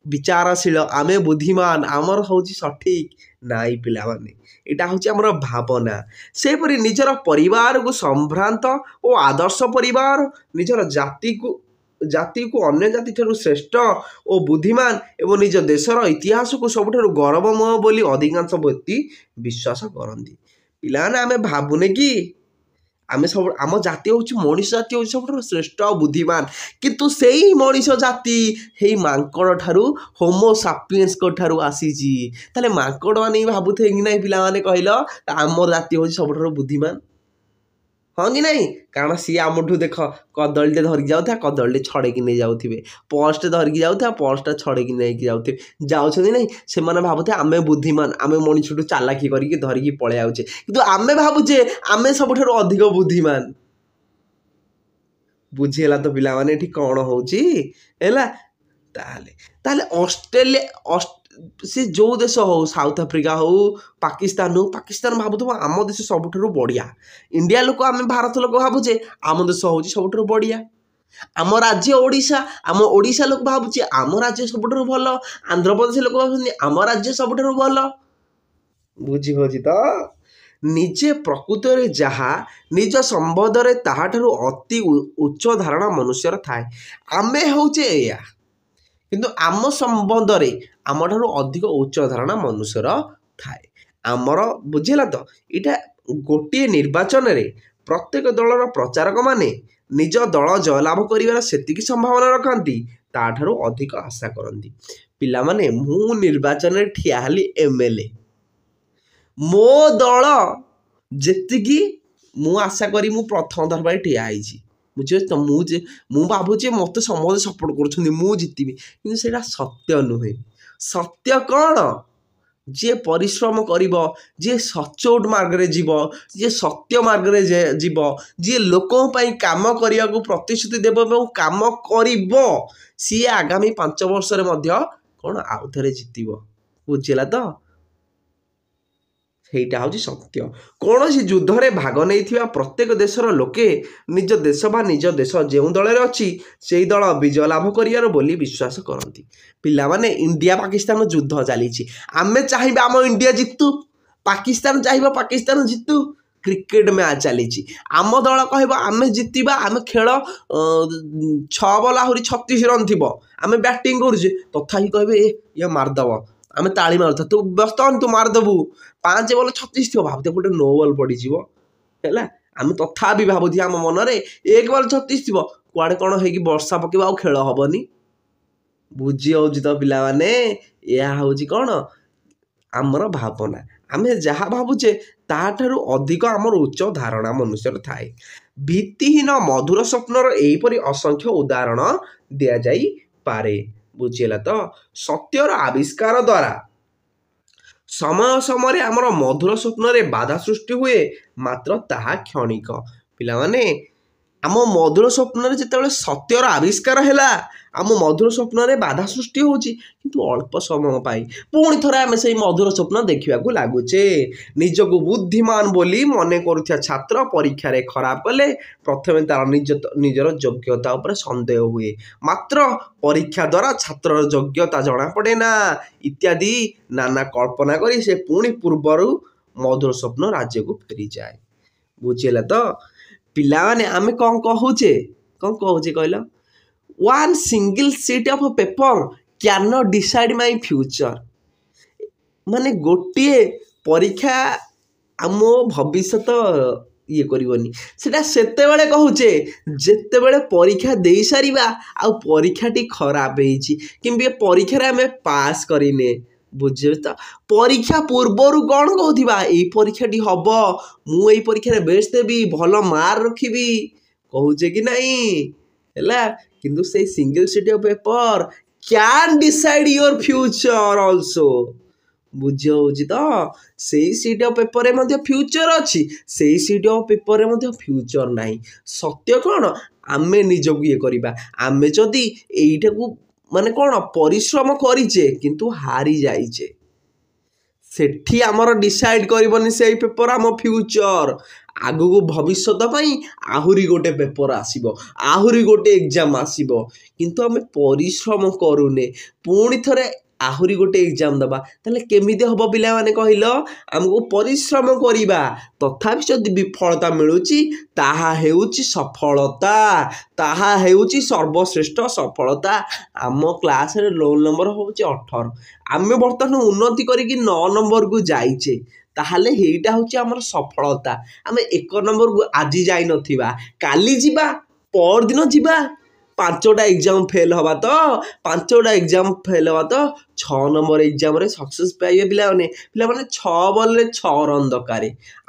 ବିଚାରଶୀଳ, ଆମେ ବୁଦ୍ଧିମାନ, ଆମର ହେଉଛି ସଠିକ୍। ନାଇଁ ପିଲାମାନେ, ଏଇଟା ହେଉଛି ଆମର ଭାବନା। ସେହିପରି ନିଜର ପରିବାରକୁ ସମ୍ଭ୍ରାନ୍ତ ଓ ଆଦର୍ଶ ପରିବାର, ନିଜର ଜାତିକୁ ଅନ୍ୟ ଜାତିଠାରୁ ଶ୍ରେଷ୍ଠ ଓ ବୁଦ୍ଧିମାନ ଏବଂ ନିଜ ଦେଶର ଇତିହାସକୁ ସବୁଠାରୁ ଗୌରବମୟ ବୋଲି ଅଧିକାଂଶ ବ୍ୟକ୍ତି ବିଶ୍ୱାସ କରନ୍ତି। ପିଲାମାନେ ଆମେ ଭାବୁନେ କି ଆମ ଜାତି ହେଉଛି ମଣିଷ ଜାତି ହେଉଛି ସବୁଠାରୁ ଶ୍ରେଷ୍ଠ ଆଉ ବୁଦ୍ଧିମାନ, କିନ୍ତୁ ସେଇ ମଣିଷ ଜାତି ହେଇ ମାଙ୍କଡ଼ ଠାରୁ ହୋମୋ ସାପିଏନ୍ସଙ୍କ ଠାରୁ ଆସିଛି। ତାହେଲେ ମାଙ୍କଡ଼ ମାନେ ଭାବୁଥିବେ କି ନାହିଁ ପିଲାମାନେ କହିଲ ଆମ ଜାତି ହେଉଛି ସବୁଠାରୁ ବୁଦ୍ଧିମାନ? ହଁ କି ନାହିଁ? କାରଣ ସିଏ ଆମଠୁ ଦେଖ କଦଳୀଟେ ଧରିକି ଯାଉଥିବା, କଦଳୀଟେ ଛଡ଼େଇକି ନେଇ ଯାଉଥିବେ, ପର୍ସଟେ ଧରିକି ଯାଉଥିବା, ପର୍ସଟା ଛଡ଼େଇକି ନେଇକି ଯାଉଛନ୍ତି ନାହିଁ। ସେମାନେ ଭାବୁଥିବେ ଆମେ ବୁଦ୍ଧିମାନ, ଆମେ ମଣିଷଠୁ ଚାଲାକି କରିକି ଧରିକି ପଳେଇ ଯାଉଛେ, କିନ୍ତୁ ଆମେ ଭାବୁଛେ ଆମେ ସବୁଠାରୁ ଅଧିକ ବୁଦ୍ଧିମାନ। ବୁଝିହେଲା ତ ପିଲାମାନେ ଏଠି କ'ଣ ହେଉଛି ହେଲା? ତାହେଲେ ଅଷ୍ଟ୍ରେଲିଆ ସେ ଯେଉଁ ଦେଶ ହେଉ, ସାଉଥ ଆଫ୍ରିକା ହେଉ, ପାକିସ୍ତାନ ହେଉ, ପାକିସ୍ତାନ ଭାବୁଥିବ ଆମ ଦେଶ ସବୁଠାରୁ ବଢ଼ିଆ। ଇଣ୍ଡିଆ ଲୋକ, ଆମେ ଭାରତ ଲୋକ ଭାବୁଛେ ଆମ ଦେଶ ହେଉଛି ସବୁଠାରୁ ବଢ଼ିଆ। ଆମ ରାଜ୍ୟ ଓଡ଼ିଶା, ଆମ ଓଡ଼ିଶା ଲୋକ ଭାବୁଛି ଆମ ରାଜ୍ୟ ସବୁଠାରୁ ଭଲ। ଆନ୍ଧ୍ରପ୍ରଦେଶ ଲୋକ ଭାବୁଛନ୍ତି ଆମ ରାଜ୍ୟ ସବୁଠାରୁ ଭଲ। ବୁଝିହେଉଛି ତ? ନିଜେ ପ୍ରକୃତରେ ଯାହା, ନିଜ ସମ୍ବନ୍ଧରେ ତାହାଠାରୁ ଅତି ଉଚ୍ଚ ଧାରଣା ମନୁଷ୍ୟର ଥାଏ। ଆମେ ହେଉଛେ ଏଇଆ, କିନ୍ତୁ ଆମ ସମ୍ବନ୍ଧରେ ଆମଠାରୁ ଅଧିକ ଉଚ୍ଚ ଧାରଣା ମନୁଷ୍ୟର ଥାଏ। ଆମର ବୁଝିଲା ତ? ଏଇଟା ଗୋଟିଏ ନିର୍ବାଚନରେ ପ୍ରତ୍ୟେକ ଦଳର ପ୍ରଚାରକମାନେ ନିଜ ଦଳ ଜୟଲାଭ କରିବାର ସେତିକି ସମ୍ଭାବନା ରଖନ୍ତି, ତାଠାରୁ ଅଧିକ ଆଶା କରନ୍ତି। ପିଲାମାନେ ମୁଁ ନିର୍ବାଚନରେ ଠିଆ ହେଲି MLA, ମୋ ଦଳ ଯେତିକି ମୁଁ ଆଶା କରି ମୁଁ ପ୍ରଥମ ଥର ପାଇଁ ଠିଆ ହେଇଛି। ବୁଝିପାରୁଛ ତ? ମୁଁ ଭାବୁଛି ମୋତେ ସମସ୍ତେ ସପୋର୍ଟ କରୁଛନ୍ତି, ମୁଁ ଜିତିବି, କିନ୍ତୁ ସେଇଟା ସତ୍ୟ ନୁହେଁ। ସତ୍ୟ କ'ଣ? ଯିଏ ପରିଶ୍ରମ କରିବ, ଯିଏ ସଚ୍ଚୋଟ ମାର୍ଗରେ ଯିବ, ଯିଏ ସତ୍ୟ ମାର୍ଗରେ ଯିବ, ଯିଏ ଲୋକଙ୍କ ପାଇଁ କାମ କରିବାକୁ ପ୍ରତିଶ୍ରୁତି ଦେବ ଏବଂ କାମ କରିବ, ସିଏ ଆଗାମୀ 5 ବର୍ଷରେ ମଧ୍ୟ କ'ଣ ଆଉ ଥରେ ଜିତିବ। ବୁଝିଲା ତ? ସେଇଟା ହେଉଛି ସତ୍ୟ। କୌଣସି ଯୁଦ୍ଧରେ ଭାଗ ନେଇଥିବା ପ୍ରତ୍ୟେକ ଦେଶର ଲୋକେ ନିଜ ଦେଶ ବା ନିଜ ଦେଶ ଯେଉଁ ଦଳରେ ଅଛି ସେହି ଦଳ ବିଜୟ ଲାଭ କରିବାର ବୋଲି ବିଶ୍ୱାସ କରନ୍ତି। ପିଲାମାନେ, ଇଣ୍ଡିଆ ପାକିସ୍ତାନ ଯୁଦ୍ଧ ଚାଲିଛି, ଆମେ ଚାହିଁବା ଆମ ଇଣ୍ଡିଆ ଜିତୁ, ପାକିସ୍ତାନ ଚାହିଁବ ପାକିସ୍ତାନ ଜିତୁ। କ୍ରିକେଟ ମ୍ୟାଚ୍ ଚାଲିଛି, ଆମ ଦଳ କହିବ ଆମେ ଜିତିବା, ଆମେ ଖେଳ 6 ବଲ୍ ଆହୁରି 36 ରନ୍ ଥିବ, ଆମେ ବ୍ୟାଟିଂ କରୁଛେ, ତଥାପି କହିବେ ଇଏ ମାରିଦେବ, ଆମେ ତାଳି ମାରୁଥିବା, ତୁ ବ୍ୟସ୍ତ ହନି, ତୁ ମାରିଦେବୁ, 5 ବଲ୍ 36 ଥିବ, ଭାବୁଥିବ ଗୋଟେ 9 ବଲ୍ ପଡ଼ିଯିବ ହେଲା, ଆମେ ତଥାପି ଭାବୁଥିବା ଆମ ମନରେ 1 ବଲ୍ 36 ଥିବ, କୁଆଡ଼େ କ'ଣ ହେଇକି ବର୍ଷା ପକେଇବ, ଆଉ ଖେଳ ହେବନି। ବୁଝି ହେଉଛି ତ ପିଲାମାନେ? ଏହା ହେଉଛି କ'ଣ ଆମର ଭାବନା। ଆମେ ଯାହା ଭାବୁଛେ ତାହାଠାରୁ ଅଧିକ ଆମର ଉଚ୍ଚ ଧାରଣା ମନୁଷ୍ୟର ଥାଏ। ଭିତ୍ତିହୀନ ମଧୁର ସ୍ୱପ୍ନର ଏହିପରି ଅସଂଖ୍ୟ ଉଦାହରଣ ଦିଆଯାଇପାରେ। ବୁଝିଲା ତ? ସତ୍ୟର ଆବିଷ୍କାର ଦ୍ୱାରା ସମୟ ସମୟରେ ଆମର ମଧୁର ସ୍ୱପ୍ନରେ ବାଧା ସୃଷ୍ଟି ହୁଏ, ମାତ୍ର ତାହା କ୍ଷଣିକ। ପିଲାମାନେ, ଆମ ମଧୁର ସ୍ୱପ୍ନରେ ଯେତେବେଳେ ସତ୍ୟର ଆବିଷ୍କାର ହେଲା, ଆମ ମଧୁର ସ୍ୱପ୍ନରେ ବାଧା ସୃଷ୍ଟି ହେଉଛି, କିନ୍ତୁ ଅଳ୍ପ ସମୟ ପାଇଁ ପୁଣି ଥରେ ଆମେ ସେଇ ମଧୁର ସ୍ୱପ୍ନ ଦେଖିବାକୁ ଲାଗୁଛେ। ନିଜକୁ ବୁଦ୍ଧିମାନ ବୋଲି ମନେ କରୁଥିବା ଛାତ୍ର ପରୀକ୍ଷାରେ ଖରାପ କଲେ ପ୍ରଥମେ ତାର ନିଜର ଯୋଗ୍ୟତା ଉପରେ ସନ୍ଦେହ ହୁଏ, ମାତ୍ର ପରୀକ୍ଷା ଦ୍ୱାରା ଛାତ୍ରର ଯୋଗ୍ୟତା ଜଣାପଡ଼େ ନା, ଇତ୍ୟାଦି ନାନା କଳ୍ପନା କରି ସେ ପୁଣି ପୂର୍ବରୁ ମଧୁର ସ୍ୱପ୍ନ ରାଜ୍ୟକୁ ଫେରିଯାଏ। ବୁଝିଲା ତ? ପିଲାମାନେ, ଆମେ କ'ଣ କହୁଛେ କହିଲ? 1 single sheet of paper cannot decide my future। ମାନେ ଗୋଟିଏ ପରୀକ୍ଷା ଆମ ଭବିଷ୍ୟତ ଇଏ କରିବନି। ସେଟା ସେତେବେଳେ କହୁଛେ ଯେତେବେଳେ ପରୀକ୍ଷା ଦେଇସାରିବା ଆଉ ପରୀକ୍ଷାଟି ଖରାପ ହେଇଛି, କିମ୍ବା ପରୀକ୍ଷାରେ ଆମେ ପାସ୍ କରିନେ। ବୁଝିବ ତ? ପରୀକ୍ଷା ପୂର୍ବରୁ କ'ଣ କହୁଥିବା, ଏଇ ପରୀକ୍ଷାଟି ହବ, ମୁଁ ଏଇ ପରୀକ୍ଷାରେ ବେଷ୍ଟ ଦେବି, ଭଲ ମାର୍କ ରଖିବି, କହୁଛେ କି ନାହିଁ ହେଲା। କିନ୍ତୁ ସେଇ single seat of paper can decide your future also. ବୁଝି ହେଉଛି ତ? ସେଇ ସିଟ୍ ଅଫ୍ ପେପରରେ ମଧ୍ୟ ଫ୍ୟୁଚର ଅଛି, ସେଇ ସିଟ୍ ଅଫ୍ ପେପରରେ ମଧ୍ୟ ଫ୍ୟୁଚର ନାହିଁ। ସତ୍ୟ କ'ଣ? ଆମେ ନିଜକୁ ଇଏ କରିବା। ଆମେ ଯଦି ଏଇଟାକୁ ମାନେ କ'ଣ ପରିଶ୍ରମ କରିଛେ କିନ୍ତୁ ହାରି ଯାଇଛେ, ସେଠି ଆମର ଡିସାଇଡ୍ କରିବନି ସେଇ ପେପର ଆମ ଫ୍ୟୁଚର। ଆଗକୁ ଭବିଷ୍ୟତ ପାଇଁ ଆହୁରି ଗୋଟେ ପେପର ଆସିବ, ଆହୁରି ଗୋଟେ ଏକ୍ଜାମ ଆସିବ, କିନ୍ତୁ ଆମେ ପରିଶ୍ରମ କରୁନେ, ପୁଣି ଥରେ ଆହୁରି ଗୋଟେ ଏକ୍ଜାମ ଦେବା, ତାହେଲେ କେମିତି ହେବ ପିଲାମାନେ କହିଲ? ଆମକୁ ପରିଶ୍ରମ କରିବା, ତଥାପି ଯଦି ବିଫଳତା ମିଳୁଛି ତାହା ହେଉଛି ସଫଳତା, ତାହା ହେଉଛି ସର୍ବଶ୍ରେଷ୍ଠ ସଫଳତା। ଆମ କ୍ଲାସରେ ରୋଲ ନମ୍ବର ହେଉଛି 18, ଆମେ ବର୍ତ୍ତମାନ ଉନ୍ନତି କରିକି 9 ନମ୍ବରକୁ ଯାଇଛେ, ତାହେଲେ ଏଇଟା ହେଉଛି ଆମର ସଫଳତା। ଆମେ 1 ନମ୍ବରକୁ ଆଜି ଯାଇନଥିବା, କାଲି ଯିବା, ପରଦିନ ଯିବା, 5ଟା ଏକ୍ଜାମ ଫେଲ୍ ହେବା ତ, 5ଟା ଏକ୍ଜାମ ଫେଲ୍ ହେବା ତ, 6 ନମ୍ବର ଏକ୍ଜାମରେ ସକ୍ସେସ୍ ପାଇବେ ପିଲାମାନେ। 6 ବଲ୍ରେ 6 ରନ୍ ଦରକାର।